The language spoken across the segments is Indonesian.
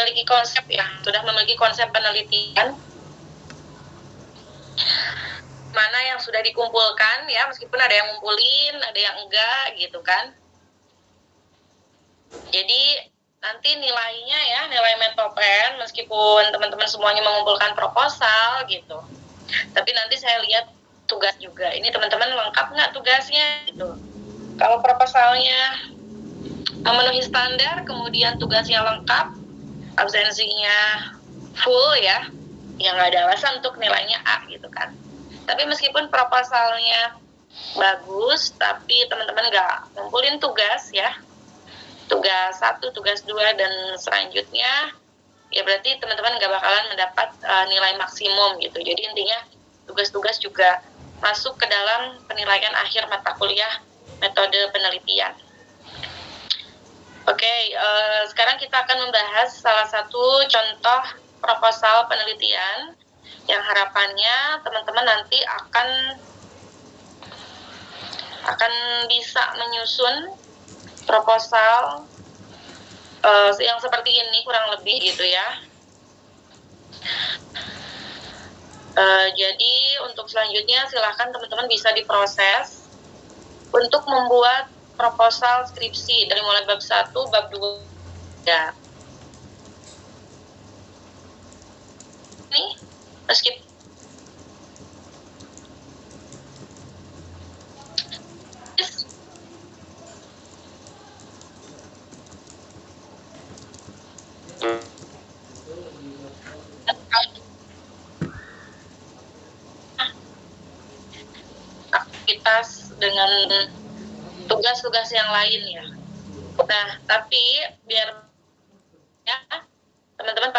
memiliki konsep ya, sudah memiliki konsep penelitian mana yang sudah dikumpulkan ya, meskipun ada yang ngumpulin, ada yang enggak gitu kan. Jadi nanti nilainya ya, nilai Metopen, meskipun teman-teman semuanya mengumpulkan proposal gitu, tapi nanti saya lihat tugas juga. Ini teman-teman lengkap nggak tugasnya gitu. Kalau proposalnya memenuhi standar, kemudian tugasnya lengkap, absensinya full ya nggak ada alasan untuk nilainya A gitu kan. Tapi meskipun proposalnya bagus, tapi teman-teman nggak ngumpulin tugas ya, tugas 1, tugas 2, dan selanjutnya, ya berarti teman-teman nggak bakalan mendapat nilai maksimum gitu. Jadi intinya tugas-tugas juga masuk ke dalam penilaian akhir mata kuliah metode penelitian. Oke, sekarang kita akan membahas salah satu contoh proposal penelitian yang harapannya teman-teman nanti akan bisa menyusun proposal yang seperti ini kurang lebih gitu ya. Jadi untuk selanjutnya silahkan teman-teman bisa diproses untuk membuat proposal skripsi dari mulai bab 1, bab 2 ya. Nih, meskipun aktivitas dengan tugas-tugas yang lain ya. Nah, tapi biar ya teman-teman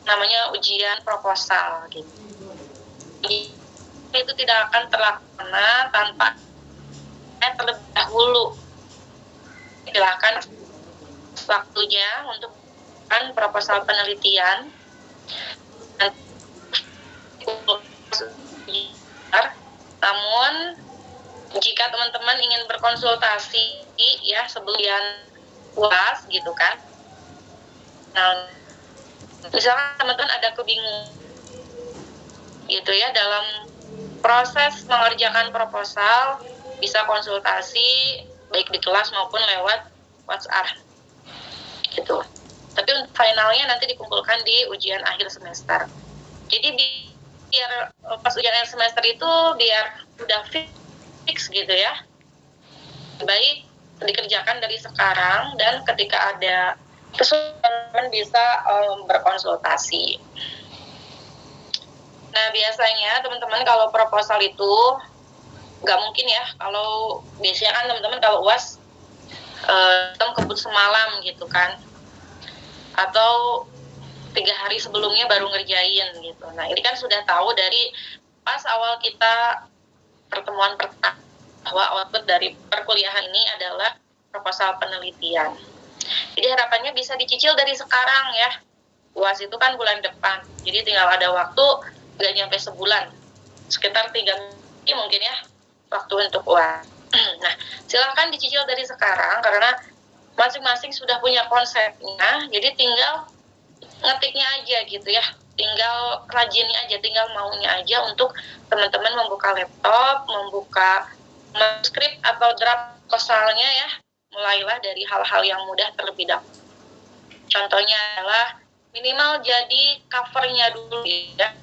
namanya ujian proposal gitu. Itu tidak akan terlaksana tanpa terlebih dahulu. Silakan waktunya untuk proposal penelitian. Namun jika teman-teman ingin berkonsultasi ya sebelum UAS gitu kan, nah misalkan teman-teman ada kebingungan gitu ya dalam proses mengerjakan proposal, bisa konsultasi baik di kelas maupun lewat WhatsApp gitu. Tapi untuk finalnya nanti dikumpulkan di ujian akhir semester. Jadi biar pas ujian akhir semester itu biar udah fix gitu ya, baik dikerjakan dari sekarang, dan ketika ada kesulitan bisa berkonsultasi. Nah biasanya teman-teman kalau proposal itu nggak mungkin ya, kalau biasanya kan teman-teman kalau UAS kebut semalam gitu kan, atau 3 hari sebelumnya baru ngerjain gitu. Nah ini kan sudah tahu dari pas awal kita pertemuan pertama bahwa output dari perkuliahan ini adalah proposal penelitian. Jadi harapannya bisa dicicil dari sekarang ya. UAS itu kan bulan depan, jadi tinggal ada waktu nggak nyampe sebulan, sekitar 3 minggu mungkin ya waktu untuk UAS. Nah silahkan dicicil dari sekarang karena masing-masing sudah punya konsepnya, jadi tinggal ngetiknya aja gitu ya, tinggal rajinnya aja, tinggal maunya aja untuk teman-teman membuka laptop, membuka manuskrip atau draft proposalnya ya, mulailah dari hal-hal yang mudah terlebih dahulu. Contohnya adalah minimal jadi covernya dulu ya,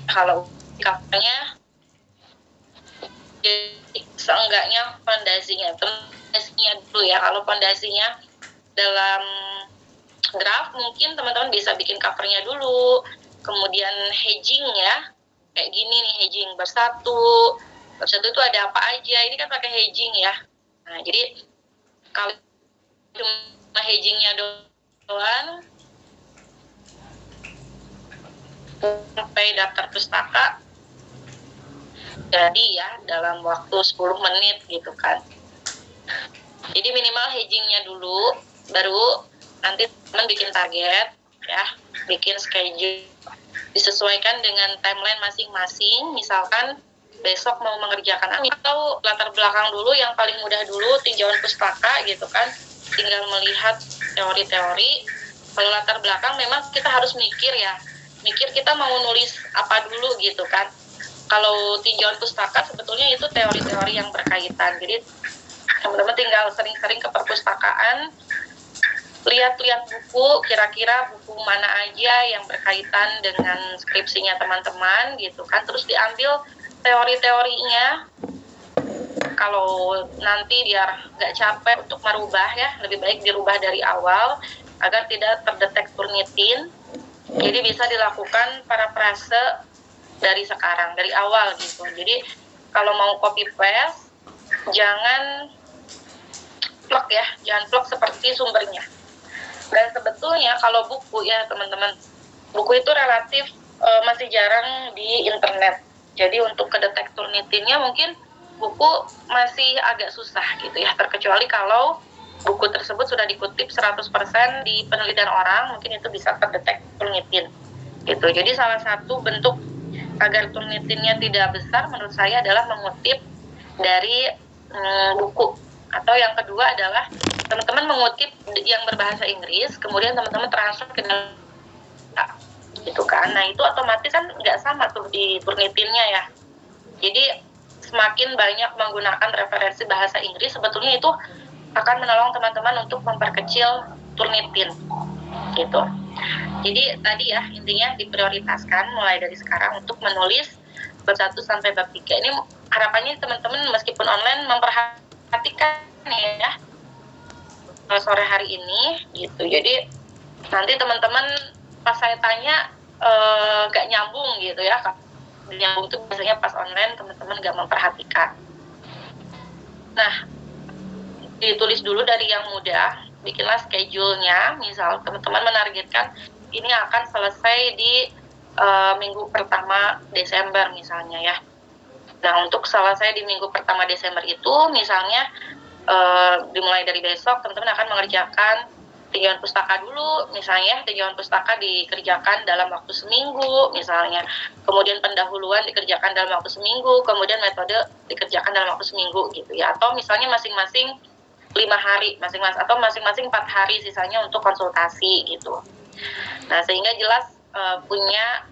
kalau covernya jadi seenggaknya fondasinya dulu ya. Kalau fondasinya dalam draft mungkin teman-teman bisa bikin covernya dulu, kemudian hedging ya, kayak gini nih hedging bersatu itu ada apa aja, ini kan pakai hedging ya. Nah jadi kalau cuma hedgingnya doang sampai daftar pustaka jadi ya dalam waktu 10 menit gitu kan. Jadi minimal hedgingnya dulu, baru nanti teman bikin target ya, bikin schedule disesuaikan dengan timeline masing-masing. Misalkan besok mau mengerjakan atau latar belakang dulu yang paling mudah dulu, tinjauan pustaka gitu kan, tinggal melihat teori-teori, Kalau latar belakang memang kita harus mikir ya, mikir kita mau nulis apa dulu gitu kan. Kalau tinjauan pustaka sebetulnya itu teori-teori yang berkaitan. Jadi teman-teman tinggal sering-sering ke perpustakaan, lihat-lihat buku, kira-kira buku mana aja yang berkaitan dengan skripsinya teman-teman gitu kan. Terus diambil teori-teorinya. Kalau nanti biar nggak capek untuk merubah ya, lebih baik dirubah dari awal agar tidak terdetek turnitin. Jadi bisa dilakukan parafrase dari sekarang, dari awal gitu. Jadi kalau mau copy paste, jangan plek ya, jangan plek seperti sumbernya. Dan sebetulnya kalau buku ya teman-teman, buku itu relatif masih jarang di internet. Jadi untuk kedetek turnitinnya mungkin buku masih agak susah gitu ya, terkecuali kalau buku tersebut sudah dikutip 100% di penelitian orang, mungkin itu bisa terdetek turnitin gitu. Jadi salah satu bentuk agar turnitinnya tidak besar menurut saya adalah mengutip dari buku. Atau yang kedua adalah teman-teman mengutip yang berbahasa Inggris, kemudian teman-teman transfer ke dalam gitu kan. Nah itu otomatis kan nggak sama tuh di turnitinnya ya. Jadi semakin banyak menggunakan referensi bahasa Inggris, sebetulnya itu akan menolong teman-teman untuk memperkecil turnitin gitu. Jadi tadi ya intinya diprioritaskan mulai dari sekarang untuk menulis bab 1 sampai bab 3. Ini harapannya teman-teman meskipun online memperhatikan ya sore hari ini gitu. Jadi nanti teman-teman pas saya tanya gak nyambung gitu ya. Nyambung itu biasanya pas online teman-teman gak memperhatikan. Nah, ditulis dulu dari yang mudah, bikinlah schedule-nya. Misal teman-teman menargetkan ini akan selesai di minggu pertama Desember misalnya ya. Nah untuk selesai di minggu pertama Desember itu misalnya dimulai dari besok teman-teman akan mengerjakan tinjauan pustaka dulu misalnya. Tinjauan pustaka dikerjakan dalam waktu seminggu misalnya, kemudian pendahuluan dikerjakan dalam waktu seminggu, kemudian metode dikerjakan dalam waktu seminggu gitu ya. Atau misalnya masing-masing 5 hari masing-masing atau masing-masing 4 hari sisanya untuk konsultasi gitu. Nah sehingga jelas punya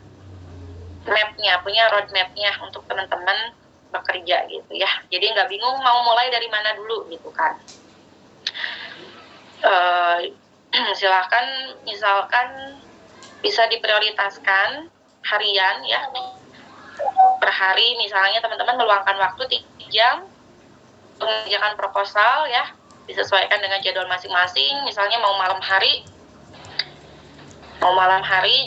map-nya, punya roadmap-nya untuk teman-teman bekerja gitu ya. Jadi nggak bingung mau mulai dari mana dulu gitu kan. Silakan misalkan bisa diprioritaskan harian ya. Per hari misalnya teman-teman meluangkan waktu 3 jam mengerjakan proposal ya, disesuaikan dengan jadwal masing-masing. Misalnya mau malam hari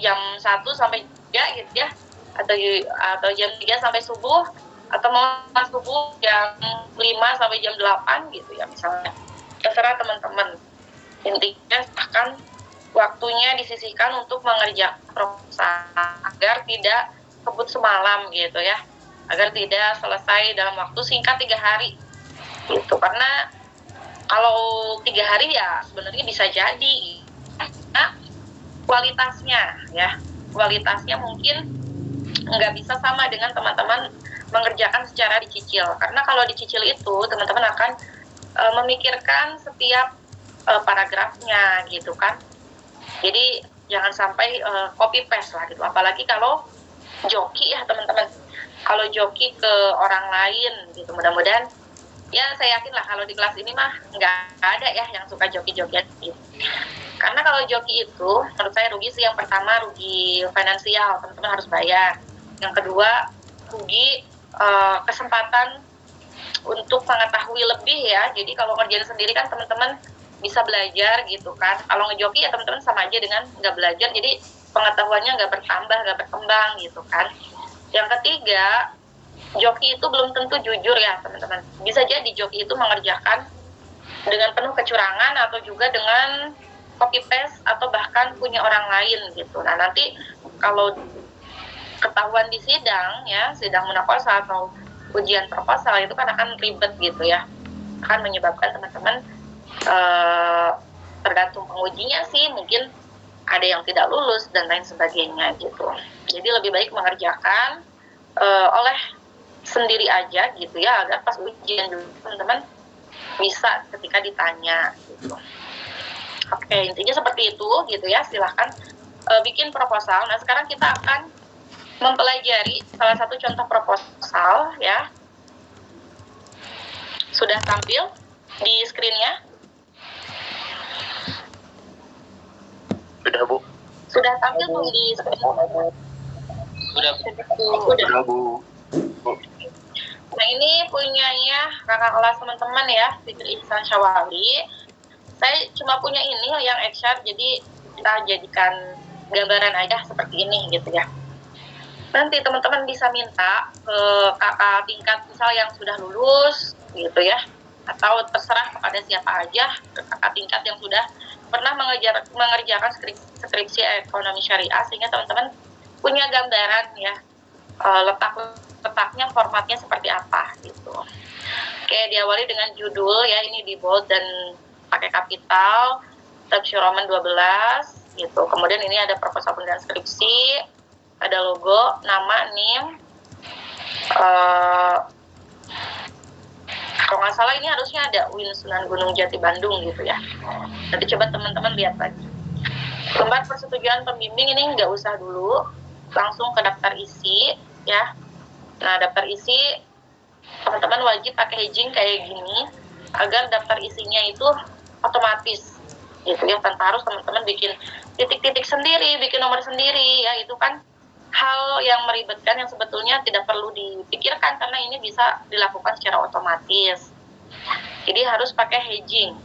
jam 1 sampai 3 gitu ya, atau jam 3 sampai subuh, atau mau subuh jam 5 sampai jam 8 gitu ya misalnya. Terserah teman-teman. Intinya akan waktunya disisihkan untuk mengerjakan proposal agar tidak kebut semalam gitu ya, agar tidak selesai dalam waktu singkat 3 hari gitu. Karena kalau 3 hari ya sebenarnya bisa jadi kualitasnya mungkin nggak bisa sama dengan teman-teman mengerjakan secara dicicil. Karena kalau dicicil itu teman-teman akan memikirkan setiap paragrafnya gitu kan. Jadi jangan sampai copy paste lah gitu. Apalagi kalau joki ya teman-teman. Kalau joki ke orang lain gitu, mudah-mudahan ya saya yakin lah kalau di kelas ini mah nggak ada ya yang suka joki-jokian gitu. Karena kalau joki itu menurut saya rugi sih. Yang pertama rugi finansial, teman-teman harus bayar. Yang kedua rugi kesempatan untuk mengetahui lebih ya. Jadi kalau kerjaan sendiri kan teman-teman bisa belajar gitu kan. Kalau ngejoki ya teman-teman sama aja dengan nggak belajar. Jadi pengetahuannya nggak bertambah, nggak berkembang gitu kan. Yang ketiga, joki itu belum tentu jujur ya teman-teman. Bisa jadi joki itu mengerjakan dengan penuh kecurangan atau juga dengan copy paste atau bahkan punya orang lain gitu. Nah nanti kalau ketahuan di sidang ya, sidang munakosa atau ujian proposal itu kan akan ribet gitu ya, akan menyebabkan teman-teman tergantung pengujinya sih mungkin ada yang tidak lulus dan lain sebagainya gitu. Jadi lebih baik mengerjakan oleh sendiri aja gitu ya, agar pas ujian juga teman-teman bisa ketika ditanya gitu. Oke, intinya seperti itu gitu ya. Silahkan bikin proposal. Nah, sekarang kita akan mempelajari salah satu contoh proposal ya. Sudah tampil di screen-nya? Sudah, Bu. Sudah tampil belum di screen? Sudah, Bu. Nah, ini punyanya kakak kelas teman-teman ya, Fitri Ihsan Syawali. Saya cuma punya ini yang HR, jadi kita jadikan gambaran aja seperti ini gitu ya. Nanti teman-teman bisa minta ke kakak tingkat misal yang sudah lulus gitu ya, atau terserah kepada siapa aja, ke kakak tingkat yang sudah pernah mengerjakan skripsi ekonomi syariah, sehingga teman-teman punya gambaran ya, letaknya formatnya seperti apa gitu. Oke, diawali dengan judul ya, ini di bold dan pakai kapital, Tafsir Roman 12 gitu. Kemudian ini ada proposal penilaian skripsi, ada logo, nama, NIM. Kalau nggak salah ini harusnya ada Win Sunan Gunung Jati Bandung gitu ya. Nanti coba teman-teman lihat lagi. Lembar persetujuan pembimbing ini nggak usah dulu, langsung ke daftar isi ya. Nah, daftar isi teman-teman wajib pakai hedging kayak gini agar daftar isinya itu otomatis gitu ya, tanpa harus teman-teman bikin titik-titik sendiri, bikin nomor sendiri ya. Itu kan hal yang meribetkan yang sebetulnya tidak perlu dipikirkan karena ini bisa dilakukan secara otomatis. Jadi harus pakai hedging.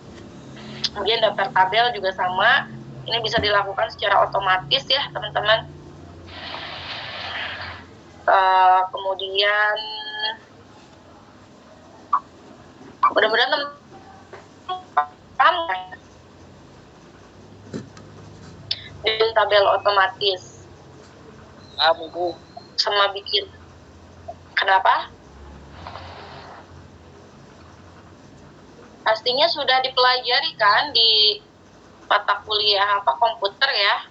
Kemudian daftar tabel juga sama, ini bisa dilakukan secara otomatis ya teman-teman. Kemudian mudah-mudahan paham bikin tabel otomatis sama bikin. Kenapa? Pastinya sudah dipelajari kan di mata kuliah komputer ya,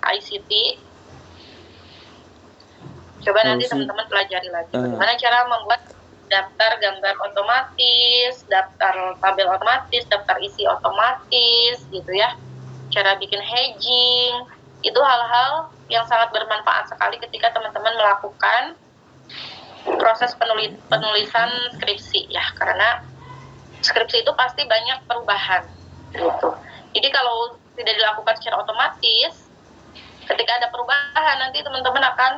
ICT. Coba nanti teman-teman pelajari lagi bagaimana cara membuat daftar gambar otomatis, daftar tabel otomatis, daftar isi otomatis gitu ya. Cara bikin hedging, itu hal-hal yang sangat bermanfaat sekali ketika teman-teman melakukan proses penulisan skripsi ya, karena skripsi itu pasti banyak perubahan gitu. Jadi kalau tidak dilakukan secara otomatis, ketika ada perubahan nanti teman-teman akan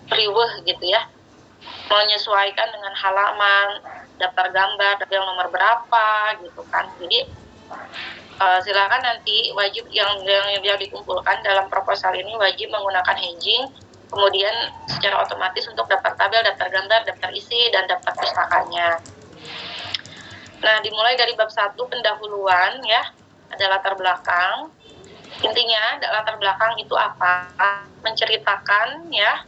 riweuh gitu ya, menyesuaikan dengan halaman, daftar gambar, tabel nomor berapa gitu kan. Jadi silakan nanti wajib yang dikumpulkan dalam proposal ini wajib menggunakan hedging, kemudian secara otomatis untuk daftar tabel, daftar gambar, daftar isi, dan daftar pustakanya. Nah, dimulai dari bab 1 pendahuluan ya, ada latar belakang. Intinya latar belakang itu apa? Menceritakan ya,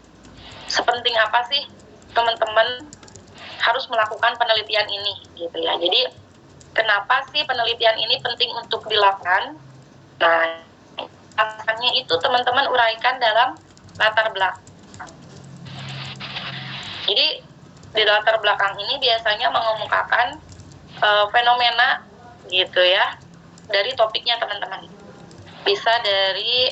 sepenting apa sih teman-teman harus melakukan penelitian ini gitu ya. Jadi kenapa sih penelitian ini penting untuk dilakukan? Nah, alasannya itu teman-teman uraikan dalam latar belakang. Jadi di latar belakang ini biasanya mengemukakan fenomena gitu ya dari topiknya teman-teman. Bisa dari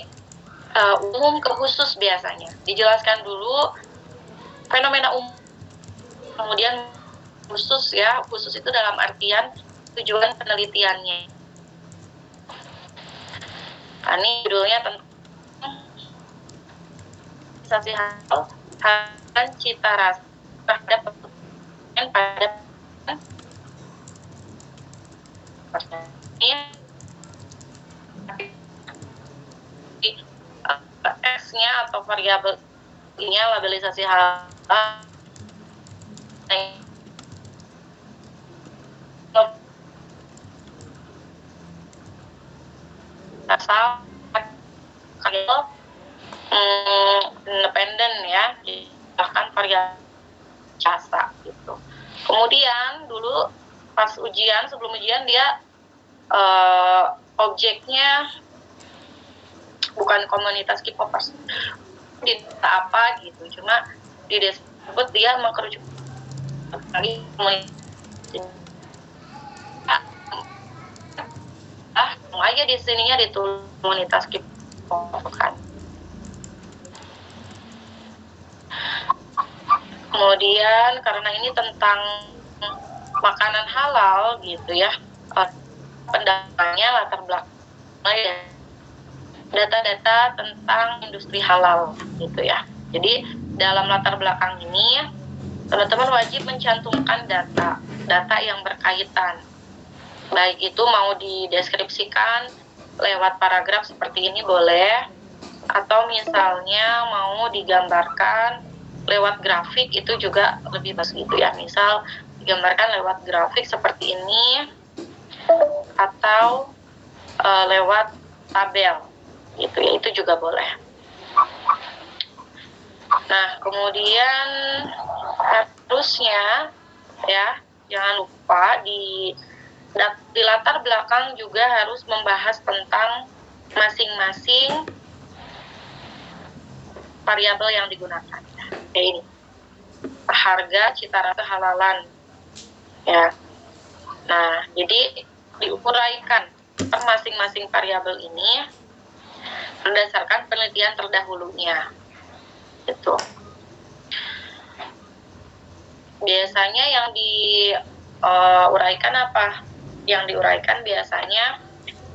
umum ke khusus biasanya. Dijelaskan dulu fenomena umum, kemudian khusus ya. Khusus itu dalam artian tujuan penelitiannya. Nah, ini judulnya tentang sensasi hal dan cita rasa terhadap pada ini X-nya atau variabelnya labelisasi hal asal independen ya, bahkan variabel casa gitu. Kemudian dulu pas ujian, sebelum ujian dia objeknya bukan komunitas K-popers, di apa gitu, cuma disebut dia mengkerucut lagi komunitas langsung aja di sininya ditulis komunitas kan. Kemudian karena ini tentang makanan halal gitu ya, pendapatnya latar belakangnya data-data tentang industri halal gitu ya. Jadi dalam latar belakang ini teman-teman wajib mencantumkan data yang berkaitan, baik itu mau dideskripsikan lewat paragraf seperti ini boleh, atau misalnya mau digambarkan lewat grafik itu juga lebih bagus gitu ya. Misal digambarkan lewat grafik seperti ini atau lewat tabel gitu ya, itu juga boleh. Nah, kemudian harusnya ya jangan lupa di latar belakang juga harus membahas tentang masing-masing variabel yang digunakan. Kayak ini, harga, cita rasa, halalan ya. Nah, jadi diuraikan per masing-masing variabel ini berdasarkan penelitian terdahulunya gitu. Biasanya yang diuraikan apa? Yang diuraikan biasanya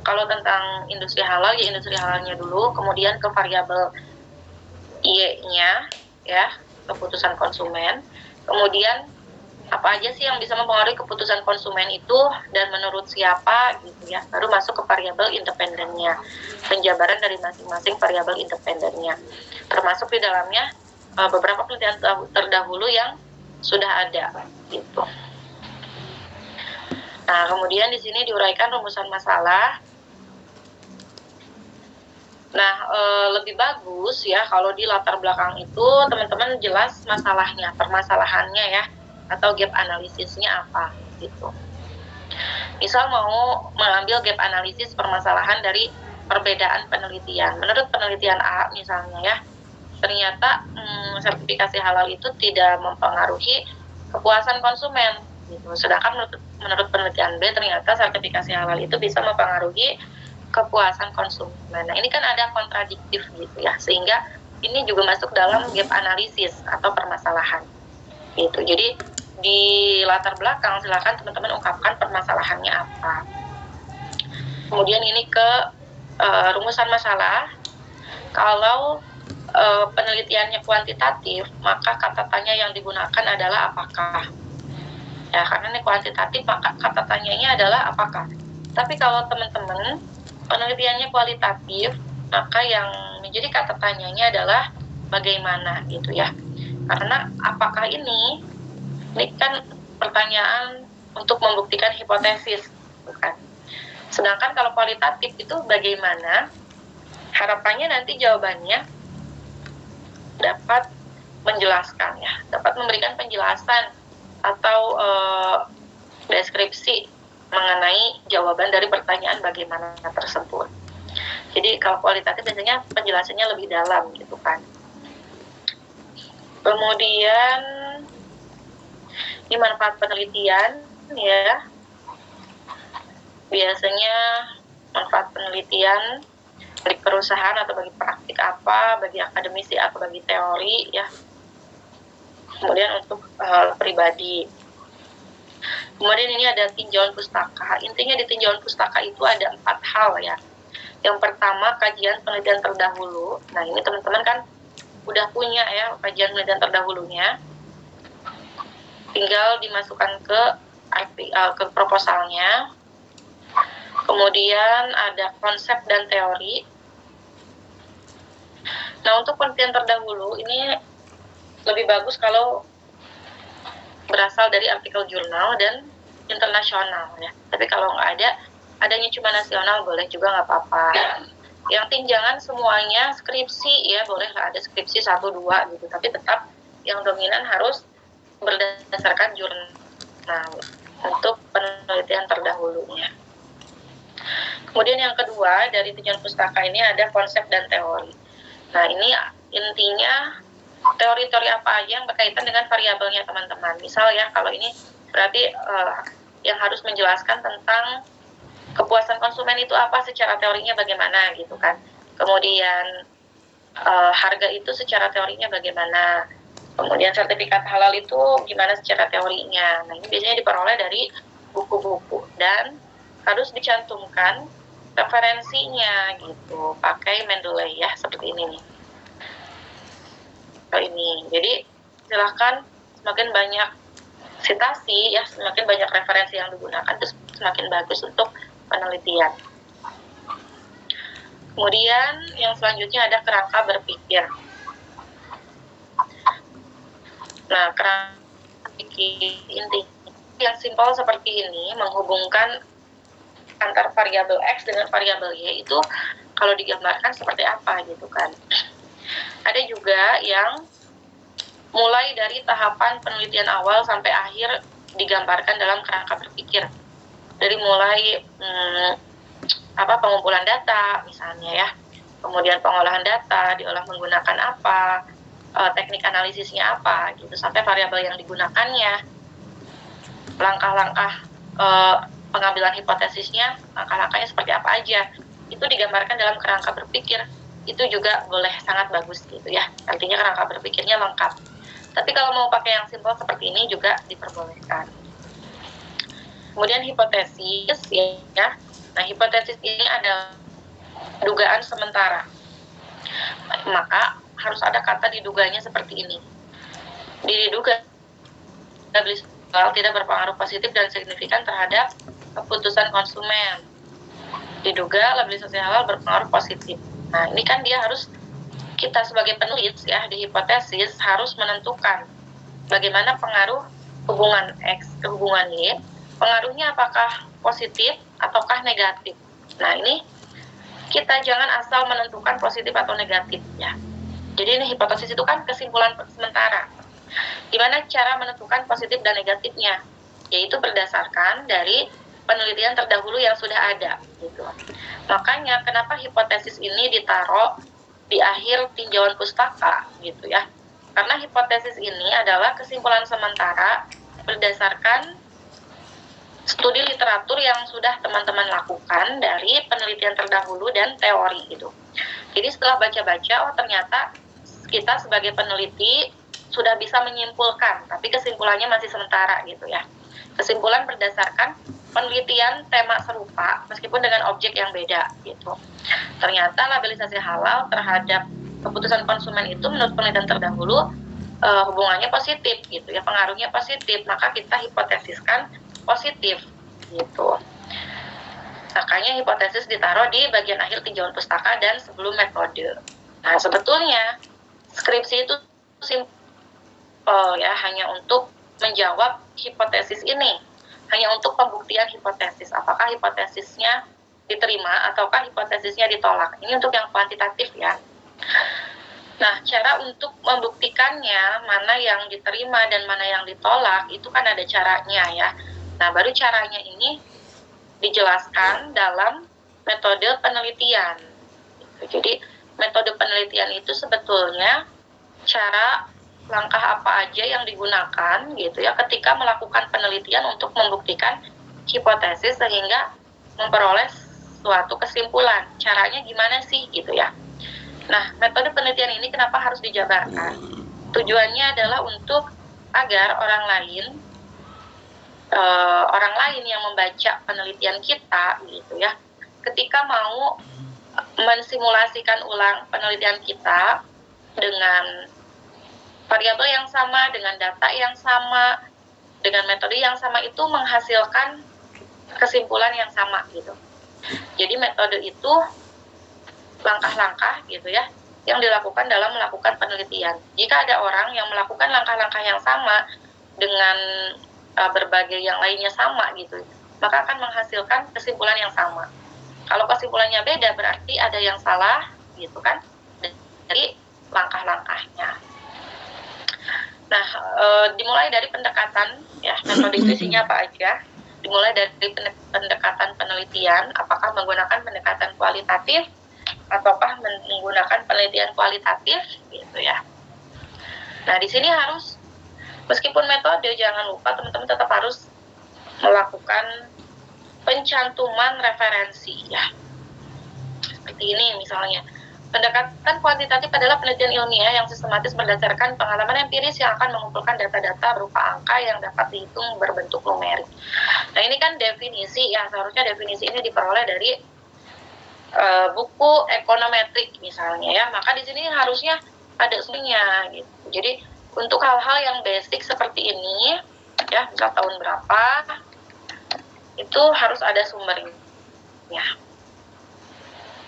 kalau tentang industri halal ya industri halalnya dulu, kemudian ke variabel Y-nya ya, keputusan konsumen. Kemudian apa aja sih yang bisa mempengaruhi keputusan konsumen itu dan menurut siapa gitu ya. Baru masuk ke variabel independennya, penjabaran dari masing-masing variabel independennya. Termasuk di dalamnya beberapa penelitian terdahulu yang sudah ada gitu. Nah, kemudian di sini diuraikan rumusan masalah. Nah, lebih bagus ya kalau di latar belakang itu teman-teman jelas masalahnya, permasalahannya ya, atau gap analisisnya apa gitu. Misal mau mengambil gap analisis permasalahan dari perbedaan penelitian. Menurut penelitian A misalnya ya, ternyata sertifikasi halal itu tidak mempengaruhi kepuasan konsumen gitu. Sedangkan menurut penelitian B ternyata sertifikasi halal itu bisa mempengaruhi kepuasan konsumen. Nah, ini kan ada kontradiktif gitu ya, sehingga ini juga masuk dalam gap analisis atau permasalahan gitu. Jadi di latar belakang silakan teman-teman ungkapkan permasalahannya apa. Kemudian ini ke rumusan masalah. Kalau penelitiannya kuantitatif, maka kata tanya yang digunakan adalah apakah. Ya, karena ini kuantitatif, maka kata tanyanya adalah apakah. Tapi kalau teman-teman penelitiannya kualitatif, maka yang menjadi kata tanyanya adalah bagaimana gitu ya. Karena apakah ini kan pertanyaan untuk membuktikan hipotesis, bukan. Sedangkan kalau kualitatif itu bagaimana, harapannya nanti jawabannya dapat menjelaskan ya, dapat memberikan penjelasan atau deskripsi mengenai jawaban dari pertanyaan bagaimana tersebut. Jadi kalau kualitatif biasanya penjelasannya lebih dalam gitu kan. Kemudian ini manfaat penelitian ya. Biasanya manfaat penelitian bagi perusahaan atau bagi praktik apa, bagi akademisi atau bagi teori ya. Kemudian untuk pribadi. Kemudian ini ada tinjauan pustaka. Intinya di tinjauan pustaka itu ada 4 hal ya. Yang pertama kajian penelitian terdahulu. Nah, ini teman-teman kan udah punya ya kajian penelitian terdahulunya. Tinggal dimasukkan ke proposalnya. Kemudian ada konsep dan teori. Nah, untuk penelitian terdahulu ini lebih bagus kalau berasal dari artikel jurnal dan internasional ya. Tapi kalau nggak ada, adanya cuma nasional boleh juga nggak apa-apa. Yang tinjangan semuanya skripsi ya, boleh lah ada skripsi 1-2 gitu. Tapi tetap yang dominan harus berdasarkan jurnal untuk penelitian terdahulunya. Kemudian yang kedua dari tinjauan pustaka ini ada konsep dan teori. Nah, ini intinya teori-teori apa aja yang berkaitan dengan variabelnya teman-teman. Misal ya, kalau ini berarti yang harus menjelaskan tentang kepuasan konsumen itu apa secara teorinya bagaimana gitu kan. Kemudian harga itu secara teorinya bagaimana. Kemudian sertifikat halal itu gimana secara teorinya. Nah, ini biasanya diperoleh dari buku-buku dan harus dicantumkan referensinya gitu. Pakai Mendeley ya, seperti ini nih. Ini. Jadi silahkan semakin banyak citasi ya, semakin banyak referensi yang digunakan itu semakin bagus untuk penelitian. Kemudian yang selanjutnya ada kerangka berpikir. Nah, kerangka berpikir inti yang simpel seperti ini menghubungkan antar variabel X dengan variabel Y itu kalau digambarkan seperti apa gitu kan. Ada juga yang mulai dari tahapan penelitian awal sampai akhir digambarkan dalam kerangka berpikir. Dari mulai pengumpulan data misalnya ya, kemudian pengolahan data diolah menggunakan apa, teknik analisisnya apa gitu, sampai variabel yang digunakannya, langkah-langkah pengambilan hipotesisnya, langkah-langkahnya seperti apa aja, itu digambarkan dalam kerangka berpikir. Itu juga boleh sangat bagus gitu ya, artinya kerangka berpikirnya lengkap. Tapi kalau mau pakai yang simpel seperti ini juga diperbolehkan. Kemudian hipotesis ya. Nah, hipotesis ini adalah dugaan sementara. Maka harus ada kata diduganya seperti ini. Diduga beli halal tidak berpengaruh positif dan signifikan terhadap keputusan konsumen. Diduga labelisasi halal berpengaruh positif. Nah, ini kan dia harus, kita sebagai penulis ya di hipotesis harus menentukan bagaimana pengaruh hubungan X ke hubungan Y, pengaruhnya apakah positif ataukah negatif. Nah, ini kita jangan asal menentukan positif atau negatif ya. Jadi ini hipotesis itu kan kesimpulan sementara. Gimana cara menentukan positif dan negatifnya? Yaitu berdasarkan dari penelitian terdahulu yang sudah ada gitu. Makanya kenapa hipotesis ini ditaruh di akhir tinjauan pustaka gitu ya. Karena hipotesis ini adalah kesimpulan sementara berdasarkan studi literatur yang sudah teman-teman lakukan dari penelitian terdahulu dan teori gitu. Jadi setelah baca-baca, oh ternyata kita sebagai peneliti sudah bisa menyimpulkan, tapi kesimpulannya masih sementara gitu ya. Kesimpulan berdasarkan penelitian tema serupa meskipun dengan objek yang beda gitu. Ternyata labelisasi halal terhadap keputusan konsumen itu menurut penelitian terdahulu hubungannya positif gitu ya, pengaruhnya positif, maka kita hipotesiskan positif gitu. Makanya hipotesis ditaruh di bagian akhir tinjauan pustaka dan sebelum metode. Nah, sebetulnya skripsi itu simpel ya, hanya untuk menjawab hipotesis ini, hanya untuk pembuktian hipotesis, apakah hipotesisnya diterima ataukah hipotesisnya ditolak. Ini untuk yang kuantitatif ya. Nah, cara untuk membuktikannya mana yang diterima dan mana yang ditolak itu kan ada caranya ya. Nah, baru caranya ini dijelaskan dalam metode penelitian. Jadi, metode penelitian itu sebetulnya cara langkah apa aja yang digunakan gitu ya ketika melakukan penelitian untuk membuktikan hipotesis sehingga memperoleh suatu kesimpulan. Caranya gimana sih gitu ya. Nah, metode penelitian ini kenapa harus dijabarkan? Tujuannya adalah untuk agar orang lain yang membaca penelitian kita gitu ya, ketika mau mensimulasikan ulang penelitian kita dengan variabel yang sama, dengan data yang sama, dengan metode yang sama, itu menghasilkan kesimpulan yang sama gitu. Jadi metode itu langkah-langkah gitu ya yang dilakukan dalam melakukan penelitian. Jika ada orang yang melakukan langkah-langkah yang sama dengan berbagai yang lainnya sama gitu, maka akan menghasilkan kesimpulan yang sama. Kalau kesimpulannya beda berarti ada yang salah gitu kan dari langkah-langkahnya. Nah, dimulai dari pendekatan ya, metode itu isinya apa aja. Dimulai dari pendekatan penelitian, apakah menggunakan pendekatan kualitatif ataukah menggunakan penelitian kualitatif gitu ya. Nah, di sini harus, meskipun metode, jangan lupa teman-teman tetap harus melakukan pencantuman referensi ya. Seperti ini misalnya. Pendekatan kuantitatif adalah penelitian ilmiah yang sistematis berdasarkan pengalaman empiris yang akan mengumpulkan data-data berupa angka yang dapat dihitung berbentuk numerik. Nah, ini kan definisi yang seharusnya definisi ini diperoleh dari buku ekonometrik misalnya ya. Maka di sini harusnya ada sumbernya gitu. Jadi untuk hal-hal yang basic seperti ini ya, misal tahun berapa, itu harus ada sumbernya.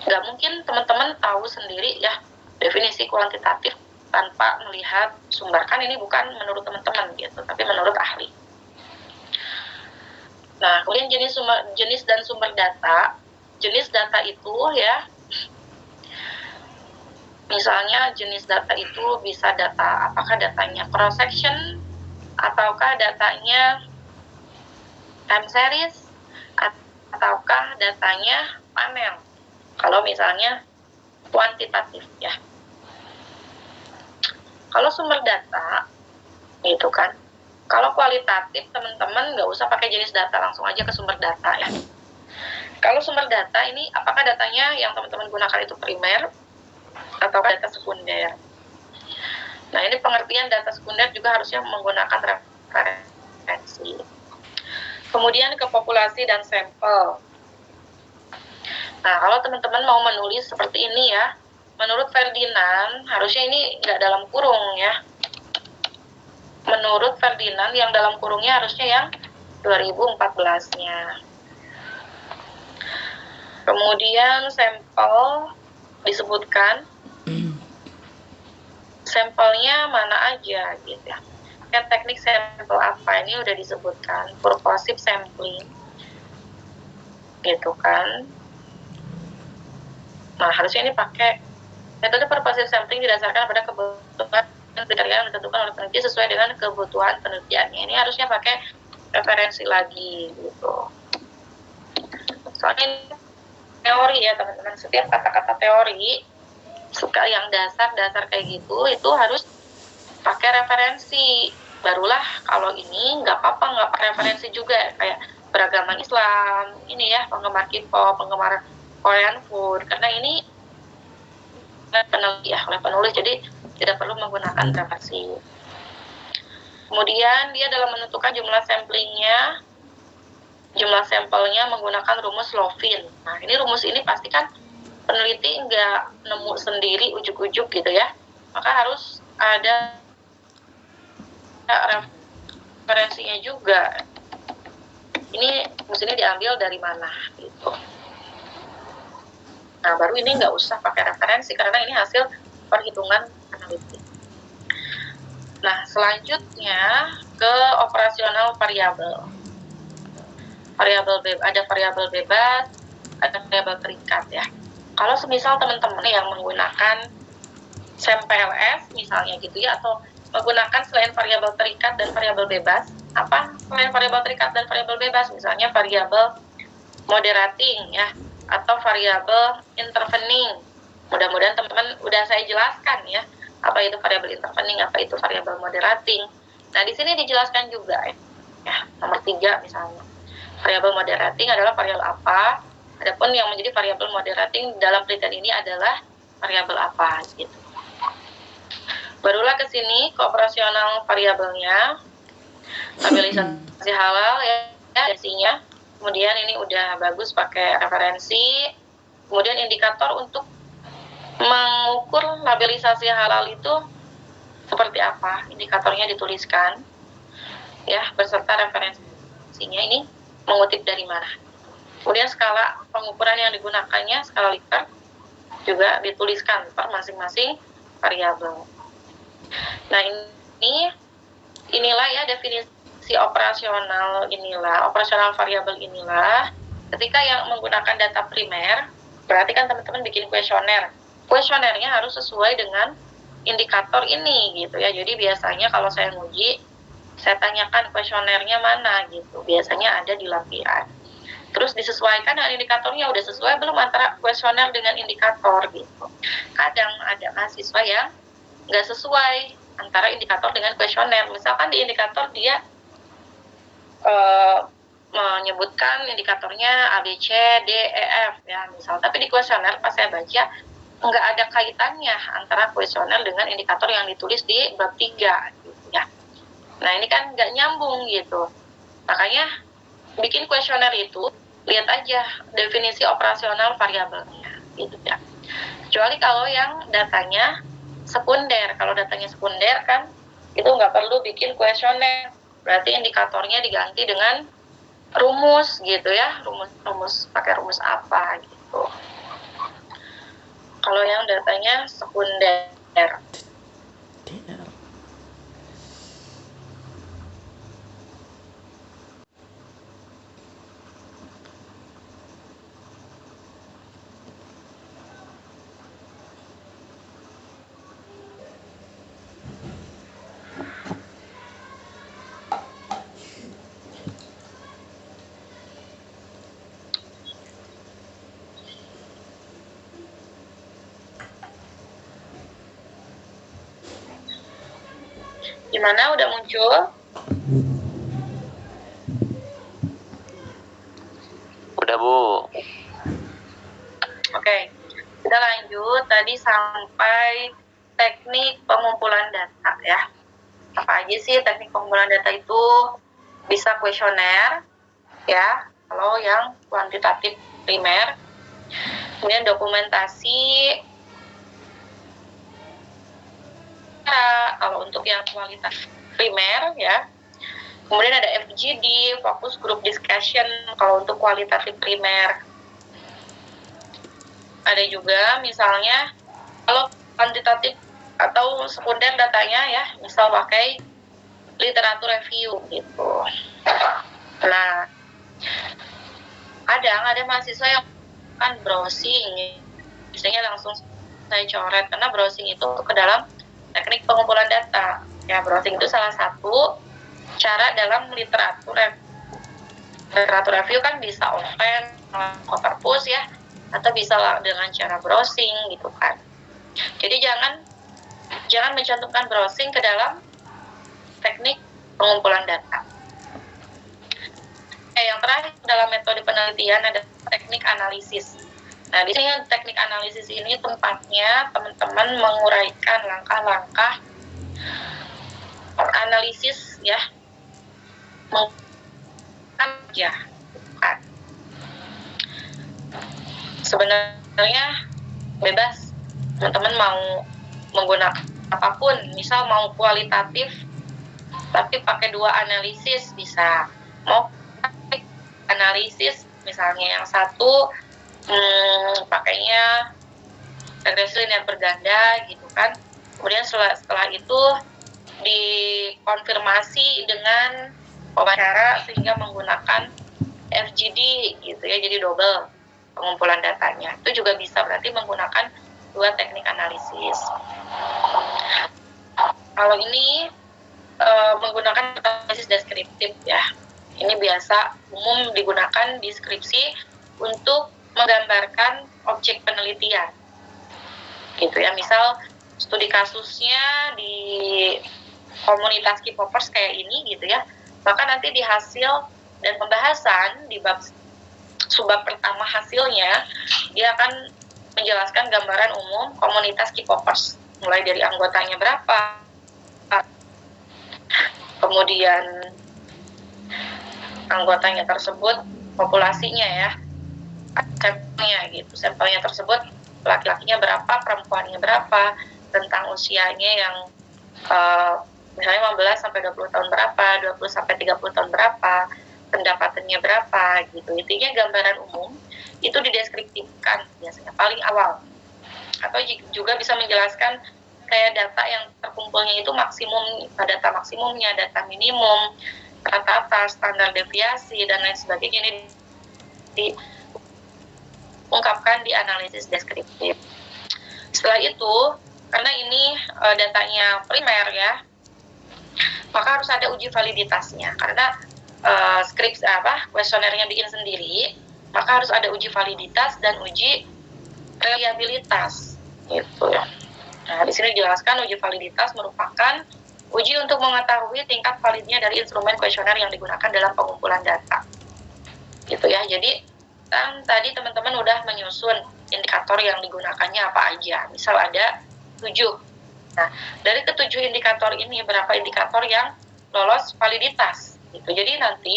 Nggak mungkin teman-teman tahu sendiri ya definisi kuantitatif tanpa melihat sumber. Kan ini bukan menurut teman-teman gitu, tapi menurut ahli. Nah, kemudian jenis dan sumber data. Jenis data itu ya, misalnya jenis data itu bisa data, apakah datanya cross section, ataukah datanya time series, ataukah datanya panel. Kalau misalnya kuantitatif ya. Kalau sumber data gitu kan. Kalau kualitatif teman-teman nggak usah pakai jenis data, langsung aja ke sumber data ya. Kalau sumber data ini apakah datanya yang teman-teman gunakan itu primer atau data sekunder. Nah, ini pengertian data sekunder juga harusnya menggunakan referensi. Kemudian ke populasi dan sampel. Nah, kalau teman-teman mau menulis seperti ini ya, menurut Ferdinand, harusnya ini nggak dalam kurung ya. Menurut Ferdinand, yang dalam kurungnya harusnya yang 2014-nya. Kemudian sampel disebutkan, sampelnya mana aja gitu ya. Teknik sampel apa, ini udah disebutkan, purposive sampling, gitu kan. Nah, harusnya ini pakai metode purposive sampling didasarkan pada kebutuhan kriteria yang ditentukan oleh peneliti sesuai dengan kebutuhan penelitiannya. Ini harusnya pakai referensi lagi gitu. Soalnya ini teori ya teman-teman, setiap kata-kata teori suka yang dasar-dasar kayak gitu itu harus pakai referensi. Barulah kalau ini nggak apa-apa nggak pakai referensi juga, kayak beragaman Islam ini ya, penggemar K-pop, penggemar Korean food, karena ini peneliti ya oleh penulis, jadi tidak perlu menggunakan referensi. Kemudian dia dalam menentukan jumlah samplingnya, jumlah sampelnya menggunakan rumus Lovin. Nah, ini rumus ini pasti kan peneliti nggak nemu sendiri ujuk-ujuk gitu ya, maka harus ada referensinya juga. Ini rumus ini diambil dari mana gitu. Nah, baru ini nggak usah pakai referensi karena ini hasil perhitungan peneliti. Nah, selanjutnya ke operasional variabel. Ada variabel bebas, ada variabel terikat ya. Kalau semisal teman-teman yang menggunakan SAMPLS misalnya gitu ya, atau menggunakan selain variabel terikat dan variabel bebas, apa selain variabel terikat dan variabel bebas, misalnya variabel moderating ya, atau variabel intervening. Mudah-mudahan teman-teman udah saya jelaskan ya, apa itu variabel intervening, apa itu variabel moderating. Nah, di sini dijelaskan juga ya, nomor 3 misalnya. Variabel moderating adalah variabel apa? Adapun yang menjadi variabel moderating dalam penelitian ini adalah variabel apa gitu. Barulah ke sini ke operasional variabelnya. Stabilisasi halal ya, isinya. Kemudian ini udah bagus pakai referensi. Kemudian indikator untuk mengukur labelisasi halal itu seperti apa? Indikatornya dituliskan ya, beserta referensinya ini mengutip dari mana. Kemudian skala pengukuran yang digunakannya, skala Likert juga dituliskan per masing-masing variabel. Nah, inilah ya definisi operasional inilah, operasional variabel inilah. Ketika yang menggunakan data primer, berarti kan teman-teman bikin kuesioner. Kuesionernya harus sesuai dengan indikator ini gitu ya. Jadi biasanya kalau saya nguji, saya tanyakan kuesionernya mana gitu. Biasanya ada di lampiran. Terus disesuaikan dengan indikatornya, udah sesuai belum antara kuesioner dengan indikator gitu. Kadang ada mahasiswa yang nggak sesuai antara indikator dengan kuesioner. Misalkan di indikator dia menyebutkan indikatornya A, B, C, D, E, F ya misal. Tapi di kuesioner pas saya baca nggak ada kaitannya antara kuesioner dengan indikator yang ditulis di bab 3 gitu ya. Nah ini kan nggak nyambung gitu. Makanya bikin kuesioner itu lihat aja definisi operasional variabelnya gitu ya. Kecuali kalau yang datanya sekunder. Kalau datanya sekunder kan itu nggak perlu bikin kuesioner. Berarti indikatornya diganti dengan rumus gitu ya, rumus pakai rumus apa gitu. Kalau yang datanya sekunder. Gimana, udah muncul? Udah, Bu. Oke, kita lanjut. Tadi sampai teknik pengumpulan data ya. Apa aja sih teknik pengumpulan data itu? Bisa kuesioner ya, kalau yang kuantitatif primer. Kemudian dokumentasi. Kalau untuk yang kualitas primer ya. Kemudian ada FGD, focus group discussion, kalau untuk kualitatif primer. Ada juga misalnya kalau kuantitatif atau sekunder datanya ya, misal pakai literatur review gitu. Nah, ada mahasiswa yang kan browsing, biasanya langsung saya coret karena browsing itu ke dalam teknik pengumpulan data. Ya, browsing itu salah satu cara dalam literatur review kan bisa offline, corpus ya, atau bisa dengan cara browsing gitu kan. Jadi jangan mencantumkan browsing ke dalam teknik pengumpulan data. Yang terakhir dalam metode penelitian ada teknik analisis. Nah, di sini teknik analisis ini tempatnya teman-teman menguraikan langkah-langkah analisis ya, ya. Sebenarnya bebas teman-teman mau menggunakan apapun, misal mau kualitatif tapi pakai 2 analisis bisa, mau analisis misalnya yang satu pakainya regresi linear berganda gitu kan, kemudian setelah itu dikonfirmasi dengan wawancara sehingga menggunakan FGD gitu ya, jadi double pengumpulan datanya. Itu juga bisa berarti menggunakan 2 teknik analisis. Kalau ini menggunakan analisis deskriptif ya. Ini biasa umum digunakan di skripsi untuk menggambarkan objek penelitian. Gitu ya, misal studi kasusnya di komunitas K-popers kayak ini gitu ya. Maka nanti di hasil dan pembahasan di bab subbab pertama hasilnya dia akan menjelaskan gambaran umum komunitas K-popers, mulai dari anggotanya berapa, kemudian anggotanya tersebut populasinya ya, sampelnya tersebut laki-lakinya berapa, perempuannya berapa, tentang usianya yang misalnya 15 sampai 20 tahun berapa, 20 sampai 30 tahun berapa, pendapatannya berapa gitu. Intinya gambaran umum itu dideskriptifkan biasanya paling awal. Atau juga bisa menjelaskan kayak data yang terkumpulnya itu maksimum, data maksimumnya, data minimum, rata-rata, standar deviasi dan lain sebagainya, ini diungkapkan di analisis deskriptif. Setelah itu, karena ini datanya primer ya, maka harus ada uji validitasnya. Karena kuesionernya bikin sendiri, maka harus ada uji validitas dan uji reliabilitas gitu ya. Nah, di sini dijelaskan uji validitas merupakan uji untuk mengetahui tingkat validnya dari instrumen kuesioner yang digunakan dalam pengumpulan data. gitu ya. Jadi kan tadi teman-teman udah menyusun indikator yang digunakannya apa aja. Misal ada 7. Nah, dari ketujuh indikator ini berapa indikator yang lolos validitas gitu. Jadi nanti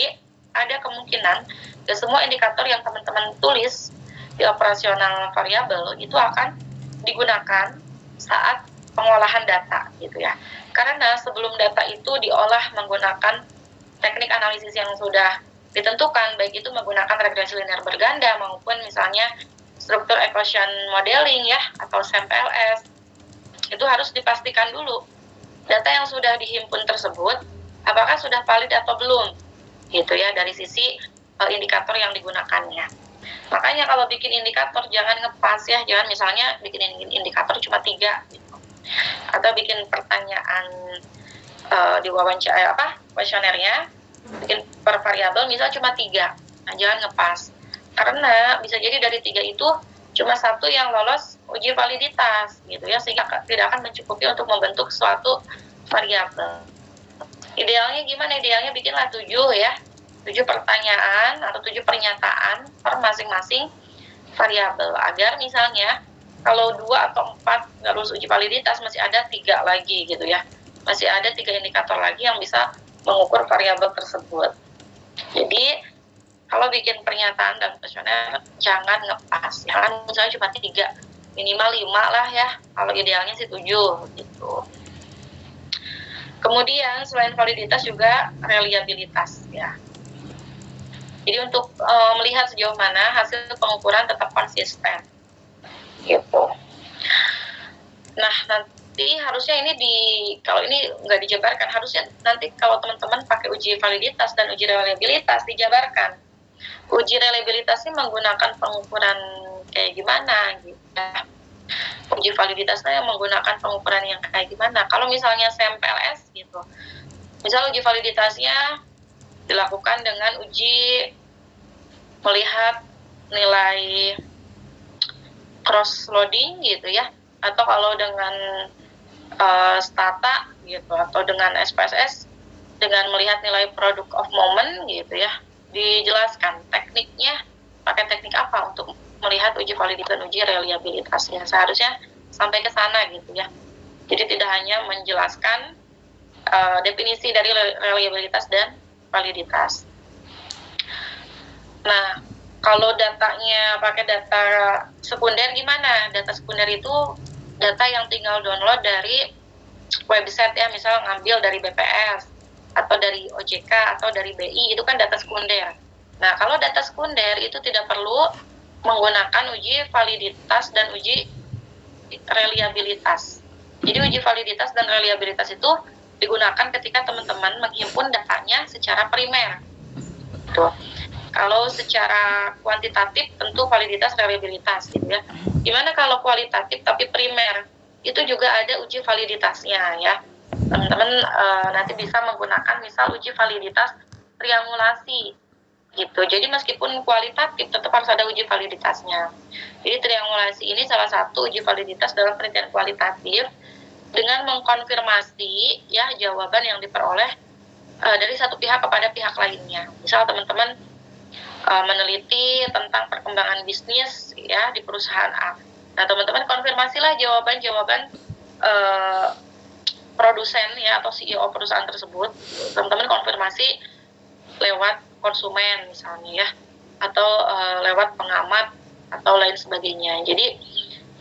ada kemungkinan ke semua indikator yang teman-teman tulis di operasional variabel itu akan digunakan saat pengolahan data gitu ya. Karena sebelum data itu diolah menggunakan teknik analisis yang sudah ditentukan, baik itu menggunakan regresi linear berganda maupun misalnya struktur equation modeling ya atau SAMPLS, itu harus dipastikan dulu data yang sudah dihimpun tersebut apakah sudah valid atau belum gitu ya dari sisi indikator yang digunakannya. Makanya kalau bikin indikator jangan ngepas ya, jangan misalnya bikin indikator cuma 3 gitu. Atau bikin pertanyaan di wawancara kuesionernya bikin per variabel misal cuma 3. Nah, jangan ngepas. Karena bisa jadi dari 3 itu cuma 1 yang lolos uji validitas gitu ya, sehingga tidak akan mencukupi untuk membentuk suatu variabel. Idealnya gimana? Idealnya bikinlah 7 ya. 7 pertanyaan atau 7 pernyataan per masing-masing variabel agar misalnya kalau 2 atau 4 nggak lulus uji validitas masih ada 3 lagi gitu ya. Masih ada 3 indikator lagi yang bisa mengukur variabel tersebut. Jadi kalau bikin pernyataan dan kuesioner jangan ngepas, jangan misalnya cuma 3, minimal 5 lah ya, kalau idealnya sih 7 gitu. Kemudian selain validitas juga reliabilitas ya. Jadi untuk melihat sejauh mana hasil pengukuran tetap konsisten gitu. Nah, nanti harusnya ini kalau ini nggak dijabarkan, harusnya nanti kalau teman-teman pakai uji validitas dan uji reliabilitas dijabarkan. Uji reliabilitas ini menggunakan pengukuran kayak gimana gitu ya. Uji validitasnya menggunakan pengukuran yang kayak gimana. Kalau misalnya SAMPLS gitu, misal uji validitasnya dilakukan dengan uji melihat nilai cross loading gitu ya, atau kalau dengan stata gitu atau dengan SPSS dengan melihat nilai product of moment gitu ya, dijelaskan tekniknya pakai teknik apa untuk melihat uji validitas dan uji reliabilitasnya. Seharusnya sampai ke sana gitu ya. Jadi tidak hanya menjelaskan definisi dari reliabilitas dan validitas. Nah, kalau datanya pakai data sekunder gimana? Data sekunder itu data yang tinggal download dari website ya, misal ngambil dari BPS atau dari OJK atau dari BI, itu kan data sekunder. Nah, kalau data sekunder itu tidak perlu menggunakan uji validitas dan uji reliabilitas. Jadi uji validitas dan reliabilitas itu digunakan ketika teman-teman menghimpun datanya secara primer. Tuh. Kalau secara kuantitatif tentu validitas reliabilitas gitu ya. Gimana kalau kualitatif tapi primer? Itu juga ada uji validitasnya ya. Teman-teman nanti bisa menggunakan misal uji validitas triangulasi gitu. Jadi meskipun kualitatif tetap harus ada uji validitasnya. Jadi triangulasi ini salah satu uji validitas dalam penelitian kualitatif dengan mengkonfirmasi ya jawaban yang diperoleh dari satu pihak kepada pihak lainnya. Misal teman-teman meneliti tentang perkembangan bisnis ya di perusahaan A. Nah, teman-teman konfirmasilah jawaban-jawaban produsen ya atau CEO perusahaan tersebut. Teman-teman konfirmasi lewat konsumen misalnya ya, atau lewat pengamat atau lain sebagainya. Jadi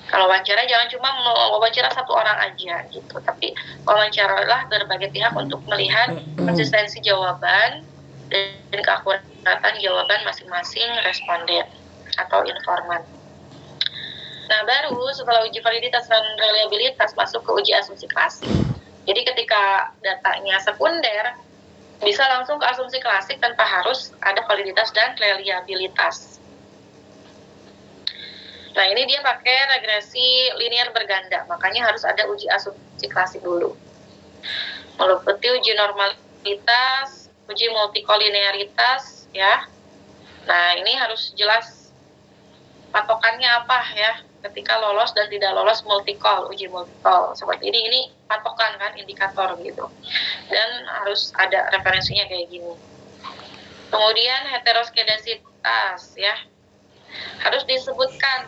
kalau wawancara jangan cuma wawancara satu orang aja gitu, tapi wawancaralah berbagai pihak untuk melihat konsistensi jawaban dan keakuratan jawaban masing-masing responden atau informan. Nah, baru setelah uji validitas dan reliabilitas masuk ke uji asumsi klasik. Jadi ketika datanya sekunder, bisa langsung ke asumsi klasik tanpa harus ada validitas dan reliabilitas. Nah, ini dia pakai regresi linear berganda, makanya harus ada uji asumsi klasik dulu. Meliputi uji normalitas, uji multikolinearitas ya. Nah, ini harus jelas patokannya apa ya ketika lolos dan tidak lolos multikol, uji multikol. Seperti ini patokan kan, indikator gitu. Dan harus ada referensinya kayak gini. Kemudian heteroskedasity atas ya. Harus disebutkan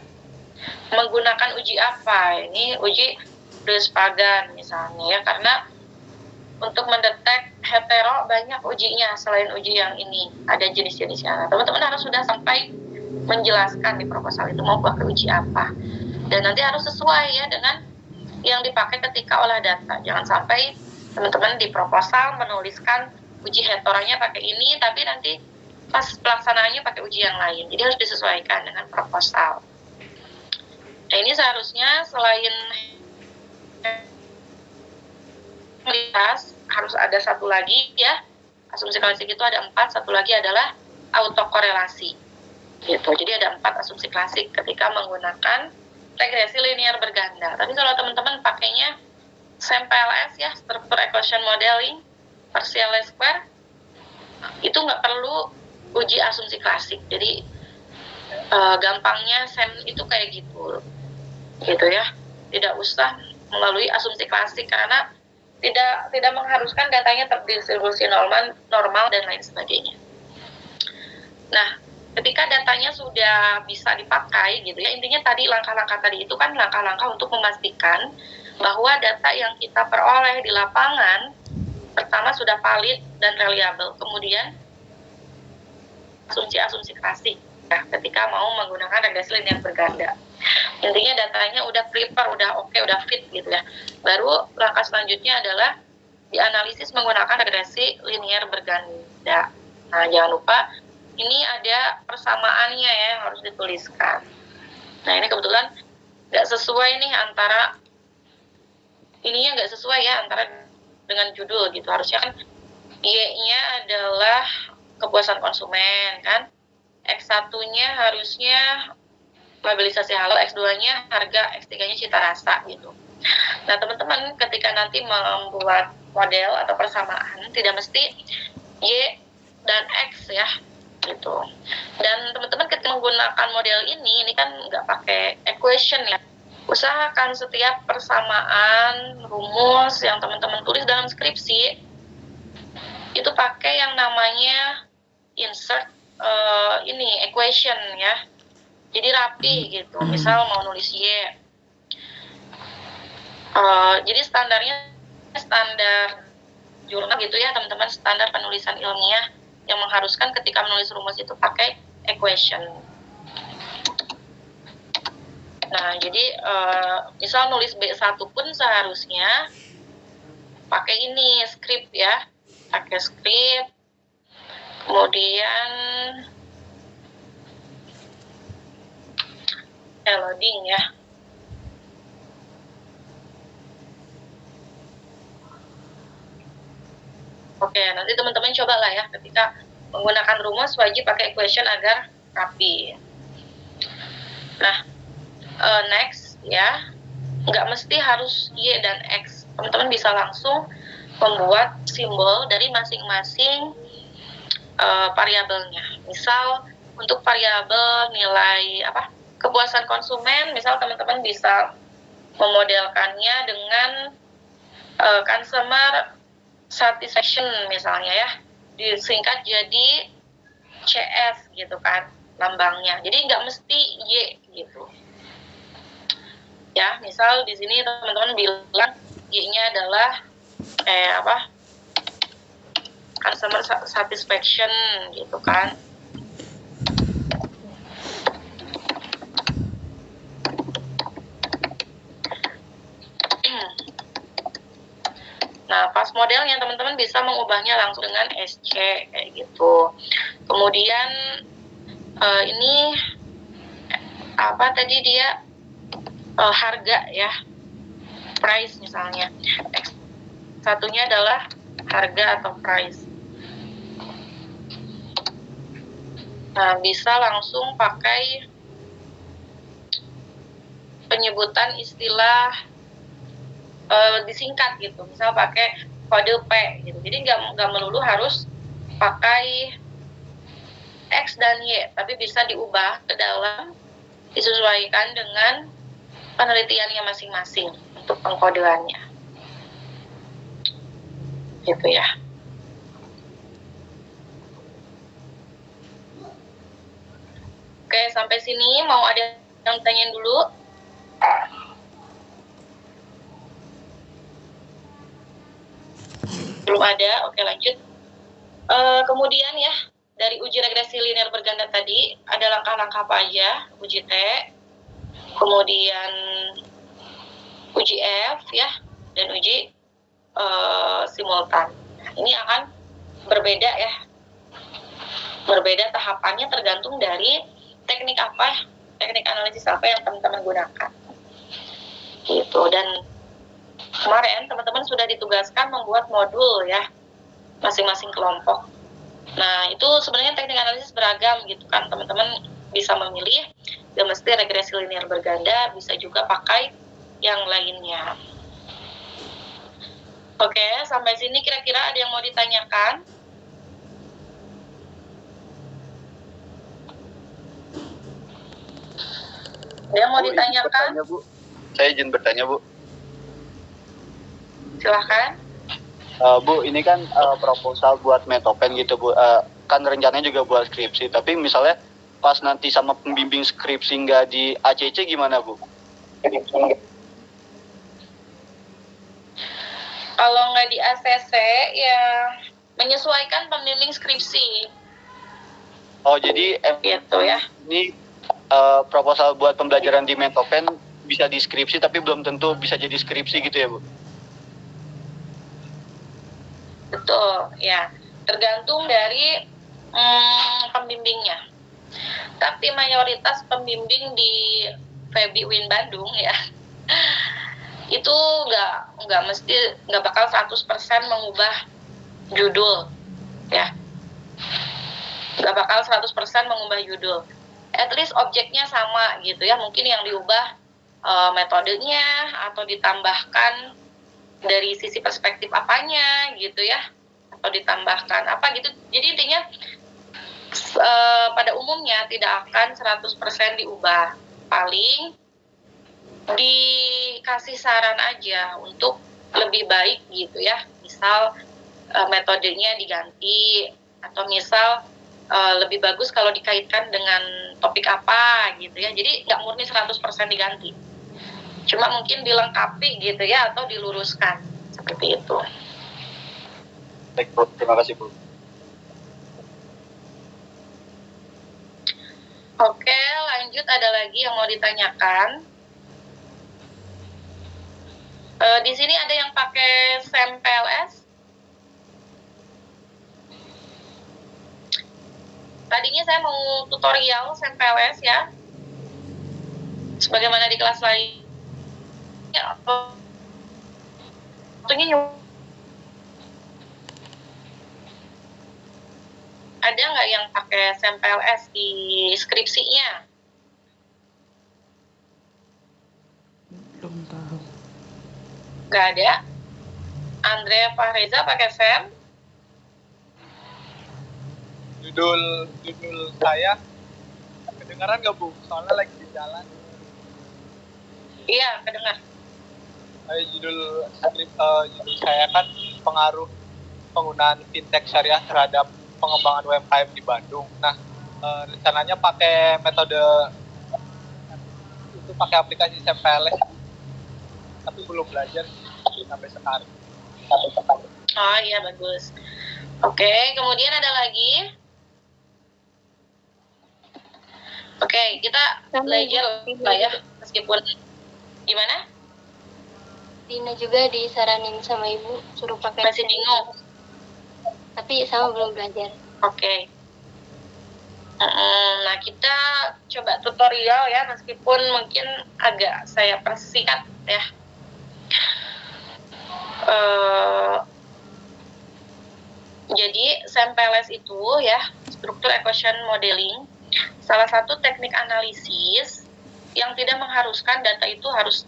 menggunakan uji apa. Ini uji Brispagan misalnya ya, karena untuk mendetek hetero banyak ujinya selain uji yang ini, ada jenis-jenisnya. Nah, teman-teman harus sudah sampai menjelaskan di proposal itu mau pakai uji apa, dan nanti harus sesuai ya dengan yang dipakai ketika olah data. Jangan sampai teman-teman di proposal menuliskan uji heteronya pakai ini, tapi nanti pas pelaksanaannya pakai uji yang lain. Jadi harus disesuaikan dengan proposal. Nah, ini seharusnya selain harus ada satu lagi ya, asumsi klasik itu ada 4, satu lagi adalah autokorelasi gitu. Jadi ada 4 asumsi klasik ketika menggunakan regresi linear berganda. Tapi kalau teman-teman pakainya SEM-PLS ya, Structure Equation Modeling, partial least square, itu nggak perlu uji asumsi klasik. Jadi gampangnya SEM itu kayak gitu ya, tidak usah melalui asumsi klasik karena tidak mengharuskan datanya terdistribusi normal dan lain sebagainya. Nah, ketika datanya sudah bisa dipakai gitu ya, intinya tadi langkah-langkah tadi itu kan langkah-langkah untuk memastikan bahwa data yang kita peroleh di lapangan pertama sudah valid dan reliable, kemudian asumsi-asumsi klasik ya, ketika mau menggunakan regresi linear berganda. Intinya datanya udah prepare, udah oke, udah fit gitu ya. Baru langkah selanjutnya adalah dianalisis menggunakan regresi linear berganda. Nah, jangan lupa ini ada persamaannya ya yang harus dituliskan. Nah, ini kebetulan nggak sesuai nih antara ininya, nggak sesuai ya antara dengan judul gitu. Harusnya kan Y-nya adalah kepuasan konsumen kan, X1-nya harusnya mobilisasi halal, X2-nya harga, X3-nya cita rasa gitu. Nah, teman-teman ketika nanti membuat model atau persamaan tidak mesti Y dan X ya gitu. Dan teman-teman ketika menggunakan model ini kan nggak pakai equation ya. Usahakan setiap persamaan rumus yang teman-teman tulis dalam skripsi itu pakai yang namanya insert equation ya. Jadi rapi gitu. Misal mau nulis Y, jadi standarnya standar jurnal gitu ya teman-teman, standar penulisan ilmiah yang mengharuskan ketika menulis rumus itu pakai equation. Nah, jadi misal nulis B1 pun seharusnya pakai ini script ya, pakai script, kemudian loading ya. Oke, nanti teman-teman cobalah ya ketika menggunakan rumus wajib pakai equation agar rapi. Nah, next ya, nggak mesti harus Y dan X. Teman-teman bisa langsung membuat simbol dari masing-masing variabelnya. Misal untuk variabel nilai kepuasan konsumen, misal teman-teman bisa memodelkannya dengan consumer satisfaction misalnya ya, disingkat jadi CS gitu kan lambangnya. Jadi nggak mesti Y gitu. Ya, misal di sini teman-teman bilang Y-nya adalah customer satisfaction gitu kan. Nah, pas modelnya teman-teman bisa mengubahnya langsung dengan SC kayak gitu. Kemudian ini tadi dia harga ya, price misalnya. Satunya adalah harga atau price. Nah, bisa langsung pakai penyebutan istilah disingkat gitu, misal pakai kode P gitu. Jadi nggak melulu harus pakai X dan Y, tapi bisa diubah ke dalam, disesuaikan dengan penelitiannya masing-masing untuk pengkodeannya gitu ya. Oke, sampai sini mau ada yang tanyain dulu? Belum ada, oke lanjut. Kemudian ya, dari uji regresi linear berganda tadi, ada langkah-langkah apa aja? Uji T, kemudian uji F ya, dan uji simultan. Nah, ini akan berbeda ya. Berbeda tahapannya tergantung dari teknik apa, teknik analisis apa yang teman-teman gunakan. Gitu. Dan kemarin teman-teman sudah ditugaskan membuat modul ya, masing-masing kelompok. Nah, itu sebenarnya teknik analisis beragam gitu kan. Teman-teman bisa memilih, gak mesti regresi linear berganda, bisa juga pakai yang lainnya. Oke, sampai sini kira-kira ada yang mau ditanyakan? Ada yang mau ditanyakan? Bu. Saya izin bertanya, Bu. Silahkan. Bu, ini kan proposal buat metopen gitu, Bu. Kan rencananya juga buat skripsi. Tapi misalnya pas nanti sama pembimbing skripsi nggak di ACC gimana, Bu? Kalau nggak di ACC, ya menyesuaikan pembimbing skripsi. Oh, jadi gitu ya. Ini proposal buat pembelajaran di metopen bisa di skripsi, tapi belum tentu bisa jadi skripsi gitu ya, Bu? Betul, ya. Tergantung dari pembimbingnya. Tapi mayoritas pembimbing di FEBI UIN Bandung ya, itu nggak bakal 100% mengubah judul ya. Nggak bakal 100% mengubah judul. At least objeknya sama gitu ya. Mungkin yang diubah metodenya atau ditambahkan dari sisi perspektif apanya gitu ya, atau ditambahkan apa gitu. Jadi intinya pada umumnya tidak akan 100% diubah. Paling dikasih saran aja untuk lebih baik gitu ya. Misal metodenya diganti, atau misal lebih bagus kalau dikaitkan dengan topik apa gitu ya. Jadi nggak murni 100% diganti. Cuma mungkin dilengkapi gitu ya, atau diluruskan. Seperti itu. Baik, Bu. Terima kasih, Bu. Oke, lanjut, ada lagi yang mau ditanyakan. Di sini ada yang pakai SEM PLS. Tadinya saya mau tutorial SEM PLS ya, sebagaimana di kelas lain. Ada nggak yang pakai SEM PLS di skripsinya? Belum tahu. Nggak ada. Andrea Fahreza pakai SEM. Judul saya kedengaran nggak, Bu? Soalnya lagi di jalan. Iya, kedengar. Judul saya kan pengaruh penggunaan fintech syariah terhadap pengembangan UMKM di Bandung. Nah, rencananya pakai metode itu, pakai aplikasi SEM PLS, tapi belum belajar sampai sekarang. Oh iya, bagus. Oke, kemudian ada lagi. Oke, kita belajar lah ya, meskipun gimana? Dina juga disaranin sama ibu suruh pakai. Masih bingung. Tapi sama belum belajar. Oke. Nah, kita coba tutorial ya, meskipun mungkin agak saya persingkat ya. Jadi SEM PLS itu ya, struktur equation modeling, salah satu teknik analisis yang tidak mengharuskan data itu harus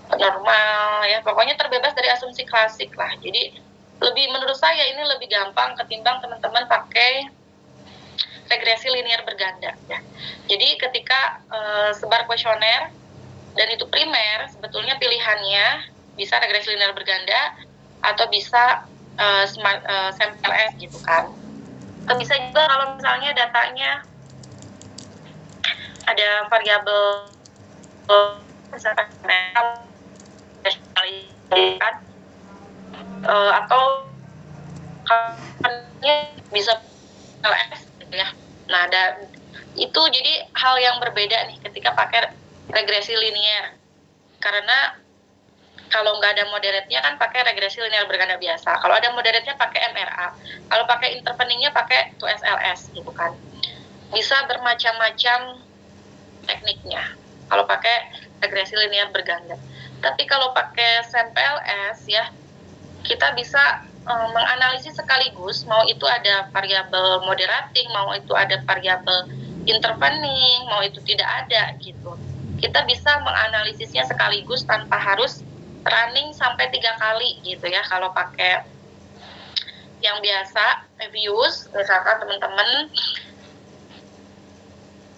normal ya, pokoknya terbebas dari asumsi klasik lah. Jadi menurut saya ini lebih gampang ketimbang teman-teman pakai regresi linear berganda ya. Jadi ketika sebar kuesioner dan itu primer, sebetulnya pilihannya bisa regresi linear berganda atau bisa SEM PLS gitu kan. Atau bisa juga kalau misalnya datanya ada variabel misalkan atau bisa LS gitu ya. Nah, itu jadi hal yang berbeda nih ketika pakai regresi linear. Karena kalau nggak ada moderatnya kan pakai regresi linear berganda biasa. Kalau ada moderatnya pakai MRA. Kalau pakai interveningnya pakai 2SLS gitu kan. Bisa bermacam-macam tekniknya kalau pakai regresi linear berganda. Tapi kalau pakai SAMPLS ya, kita bisa menganalisis sekaligus, mau itu ada variabel moderating, mau itu ada variabel intervening, mau itu tidak ada gitu. Kita bisa menganalisisnya sekaligus tanpa harus running sampai 3 kali gitu ya. Kalau pakai yang biasa, reviews, misalkan teman-teman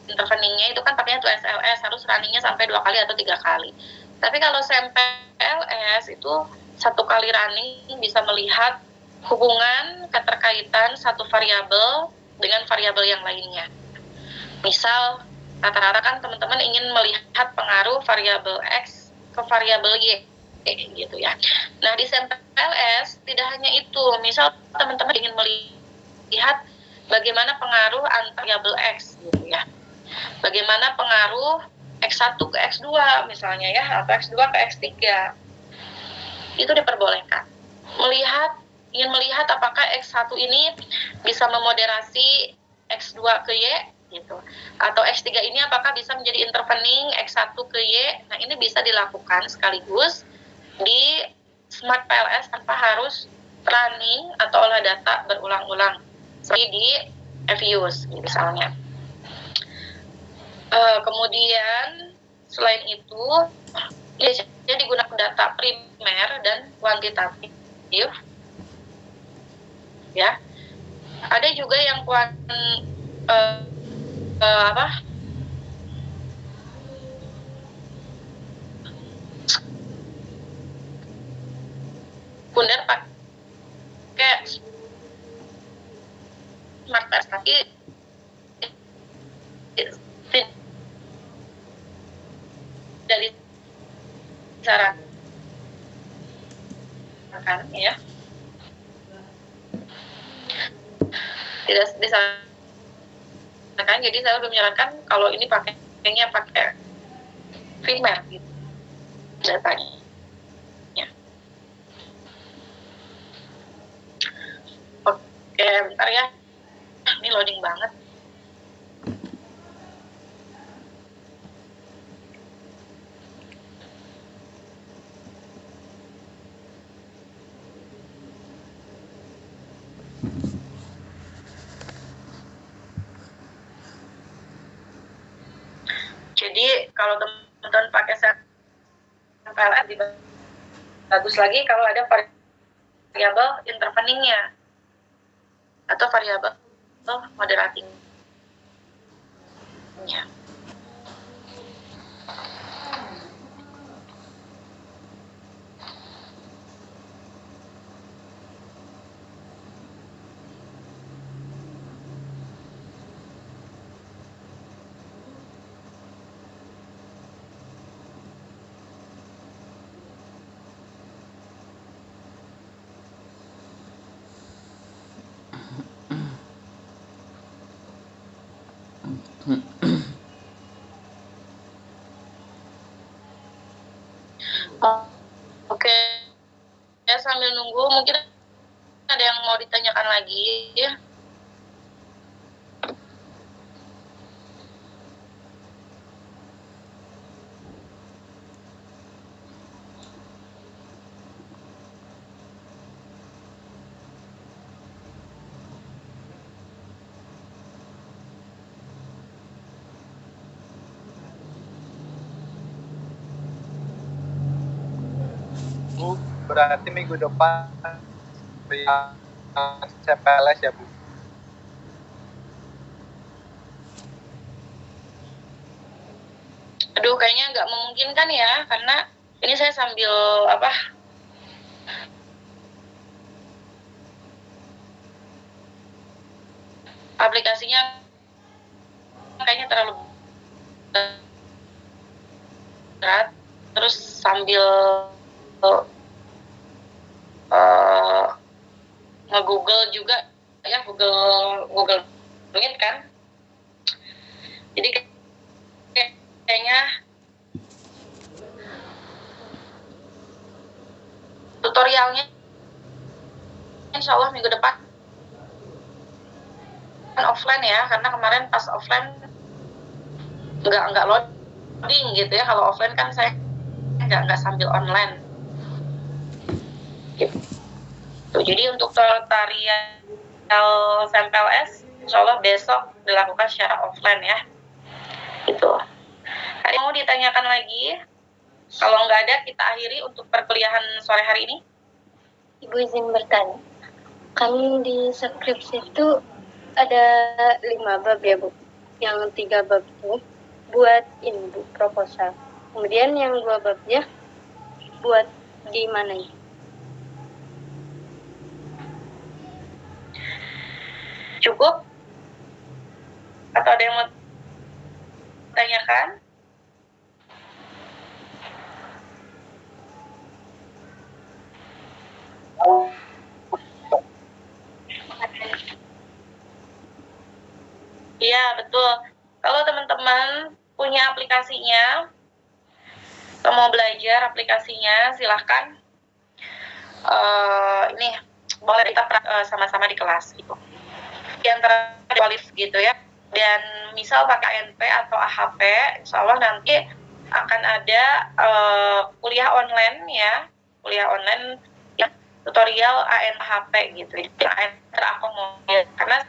interveningnya itu kan pakainya 2SLS, harus runningnya sampai 2 kali atau 3 kali. Tapi kalau SAMPLS itu 1 kali running bisa melihat hubungan keterkaitan satu variabel dengan variabel yang lainnya. Misal, rata-rata kan teman-teman ingin melihat pengaruh variabel X ke variabel Y, gitu ya. Nah, di SAMPLS tidak hanya itu. Misal, teman-teman ingin melihat bagaimana pengaruh variabel X, gitu ya. Bagaimana pengaruh X1 ke X2 misalnya ya, atau X2 ke X3. Itu diperbolehkan. Ingin melihat apakah X1 ini bisa memoderasi X2 ke Y gitu. Atau X3 ini apakah bisa menjadi intervening X1 ke Y. Nah, ini bisa dilakukan sekaligus di Smart PLS tanpa harus running atau olah data berulang-ulang. Seperti di FUS misalnya. Kemudian selain itu biasanya digunakan data primer dan kuantitatif ya. Ada juga yang sekunder pakai smart test, tapi dari cara kan ya, tidak disarankan. Jadi saya lebih menyarankan kalau ini pakainya pakai primer gitu datanya ya. Oke, bentar ya, ini loading banget. Jadi kalau teman-teman pakai SAMPLS bagus lagi kalau ada variabel interveningnya atau variabel moderatingnya. Oke, ya sambil nunggu mungkin ada yang mau ditanyakan lagi ya. Bu, berarti minggu depan yang CPLS ya Bu? Aduh, kayaknya nggak memungkinkan ya, karena ini saya sambil aplikasinya kayaknya terlalu terus sambil nge-google juga ya, Google Meet kan. Jadi kayaknya tutorialnya insya Allah minggu depan offline ya, karena kemarin pas offline nggak loading gitu ya. Kalau offline kan saya nggak sambil online gitu. Jadi untuk tutorial SMPLS insya Allah besok dilakukan secara offline ya gitu. Hari mau ditanyakan lagi? Kalau nggak ada, kita akhiri untuk perkuliahan sore hari ini. Ibu izin bertanya. Kan di skripsi itu ada 5 bab ya, Bu. Yang 3 bab itu buat ini, Bu, proposal. Kemudian yang 2 babnya buat di mana ya? Cukup? Atau ada yang mau tanyakan? Iya, betul. Kalau teman-teman punya aplikasinya, atau mau belajar aplikasinya, silahkan. Ini boleh kita sama-sama di kelas gitu. Di antara kualif gitu ya. Dan misal pakai ANP atau AHP, insya Allah nanti akan ada kuliah online ya. Kuliah online ya, tutorial ANHP gitu. Jadi ANP terakomodir. Karena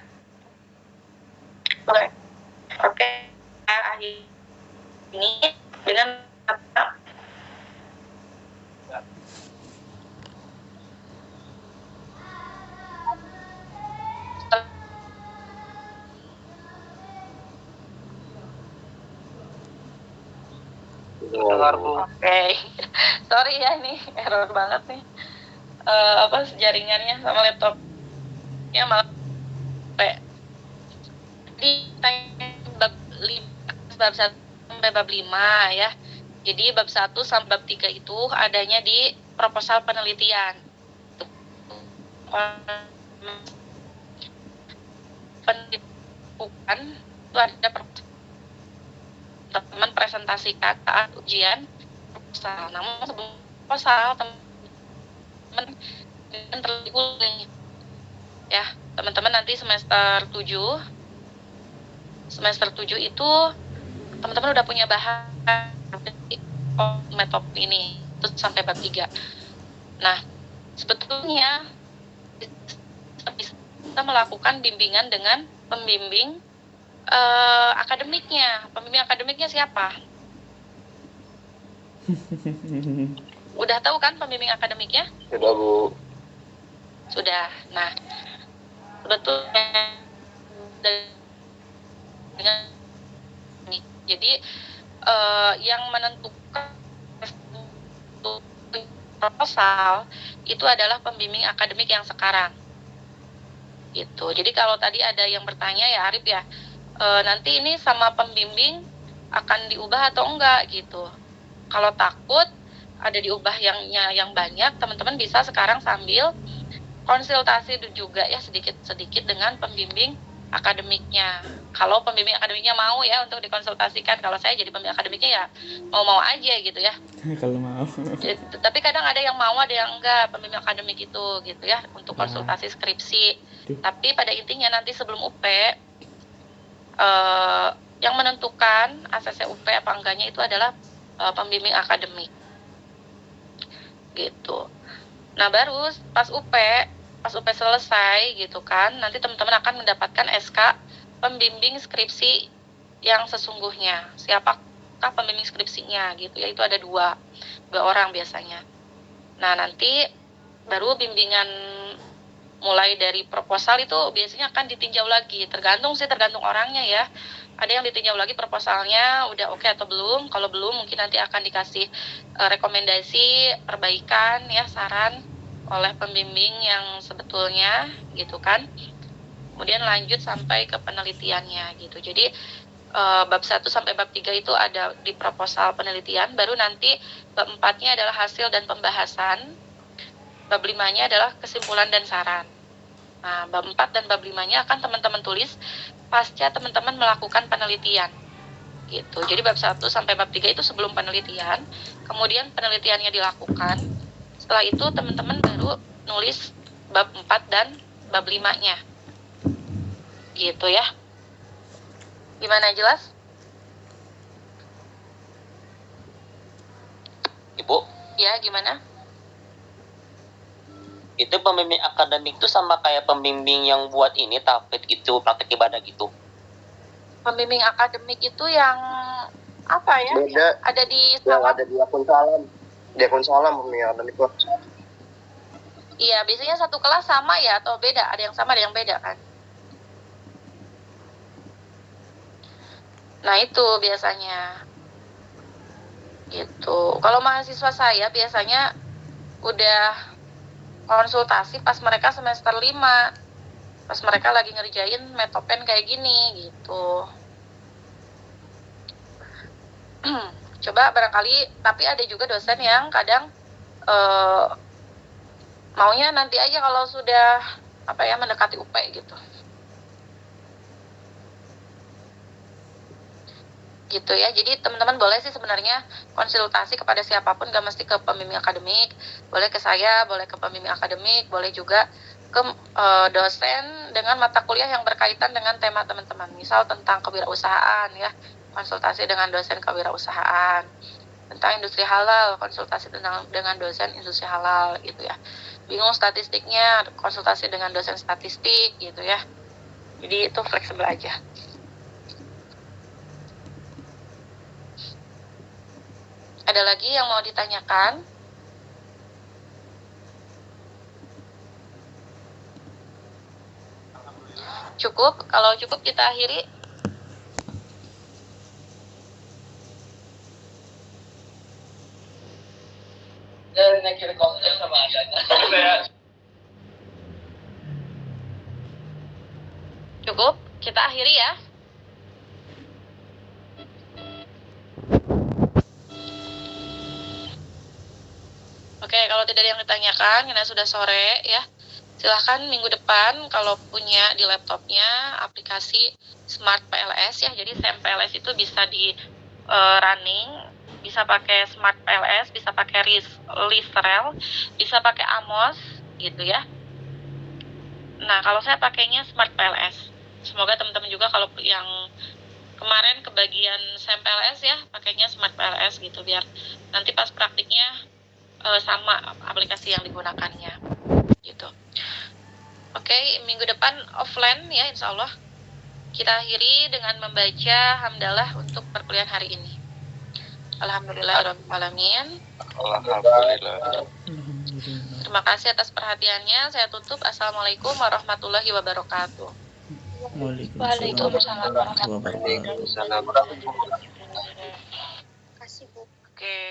Oke, akhir ini dengan Dengar Bu. Oke, sorry ya, ini error banget nih. Jaringannya sama laptopnya malah di bab 1 sampai bab 5 ya. Jadi bab 1 sampai bab 3 itu adanya di proposal penelitian. Penelitian itu ada teman presentasikan saat ujian proposal. Namun sebelum proposal teman terlebih ya, teman-teman nanti semester 7 itu teman-teman udah punya bahan metode ini terus sampai bab 3. Nah, sebetulnya kita melakukan bimbingan dengan pembimbing akademiknya. Pembimbing akademiknya siapa? Udah tahu kan pembimbing akademiknya? Sudah Bu. Sudah. Nah, sebetulnya jadi yang menentukan proposal itu adalah pembimbing akademik yang sekarang gitu. Jadi kalau tadi ada yang bertanya ya Arif ya, nanti ini sama pembimbing akan diubah atau enggak gitu. Kalau takut ada diubah yang banyak, teman-teman bisa sekarang sambil konsultasi juga ya sedikit-sedikit dengan pembimbing akademiknya. Kalau pembimbing akademiknya mau ya untuk dikonsultasikan. Kalau saya jadi pembimbing akademiknya ya mau-mau aja gitu ya. Kalau mau. Tapi kadang ada yang mau, ada yang enggak pembimbing akademik itu gitu ya untuk konsultasi skripsi. Tapi pada intinya nanti sebelum UP yang menentukan ACC UP apa enggaknya itu adalah pembimbing akademik. Gitu. Nah, baru pas UP selesai gitu kan, nanti teman-teman akan mendapatkan SK pembimbing skripsi yang sesungguhnya. Siapakah pembimbing skripsinya gitu ya, itu ada dua orang biasanya. Nah, nanti baru bimbingan mulai dari proposal itu biasanya akan ditinjau lagi, tergantung orangnya ya. Ada yang ditinjau lagi proposalnya udah oke atau belum. Kalau belum mungkin nanti akan dikasih rekomendasi perbaikan ya, saran oleh pembimbing yang sebetulnya gitu kan. Kemudian lanjut sampai ke penelitiannya gitu. Jadi bab 1 sampai bab 3 itu ada di proposal penelitian, baru nanti bab 4-nya adalah hasil dan pembahasan, bab 5-nya adalah kesimpulan dan saran. Nah, bab 4 dan bab 5-nya akan teman-teman tulis pasca teman-teman melakukan penelitian. Gitu. Jadi bab 1 sampai bab 3 itu sebelum penelitian, kemudian penelitiannya dilakukan, setelah itu teman-teman baru nulis bab 4 dan bab 5-nya. Gitu ya. Gimana, jelas? Ibu, Ya, gimana? itu pembimbing akademik itu sama kayak pembimbing yang buat ini tahfidz gitu, praktek ibadah gitu. Pembimbing akademik itu yang apa ya? Beda. Ada di Yang Salam. ada di akun salam. Di akun salam pembimbing akademik gua. Iya, biasanya satu kelas sama ya atau beda? Ada yang sama, ada yang beda kan? Nah, itu biasanya. Gitu. Kalau mahasiswa saya biasanya udah konsultasi pas mereka semester 5. Pas mereka lagi ngerjain metopen kayak gini gitu. Coba barangkali, tapi ada juga dosen yang kadang maunya nanti aja kalau sudah mendekati UP gitu. Gitu ya. Jadi teman-teman boleh sih sebenarnya konsultasi kepada siapapun, gak mesti ke pembimbing akademik, boleh ke saya, boleh ke pembimbing akademik, boleh juga ke dosen dengan mata kuliah yang berkaitan dengan tema teman-teman. Misal tentang kewirausahaan ya, konsultasi dengan dosen kewirausahaan. Tentang industri halal, konsultasi dengan dosen industri halal gitu ya. Bingung statistiknya, konsultasi dengan dosen statistik gitu ya. Jadi itu fleksibel aja. Ada lagi yang mau ditanyakan? Cukup? Kalau cukup kita akhiri. Cukup? Kita akhiri ya. Oke, kalau tidak ada yang ditanyakan, karena sudah sore ya, silahkan minggu depan kalau punya di laptopnya aplikasi Smart PLS ya. Jadi SEM PLS itu bisa di running, bisa pakai Smart PLS, bisa pakai Lisrel, bisa pakai Amos gitu ya. Nah, kalau saya pakainya Smart PLS. Semoga teman-teman juga kalau yang kemarin kebagian SEM PLS ya, pakainya Smart PLS gitu, biar nanti pas praktiknya sama aplikasi yang digunakannya gitu. Oke, minggu depan offline ya, insya Allah. Kita akhiri dengan membaca hamdalah untuk perkuliahan hari ini. Alhamdulillahirabbil alamin. Alhamdulillah. Terima kasih atas perhatiannya. Saya tutup. Assalamualaikum warahmatullahi wabarakatuh. Waalaikumsalam warahmatullahi wabarakatuh. Waalaikumsalam. Oke.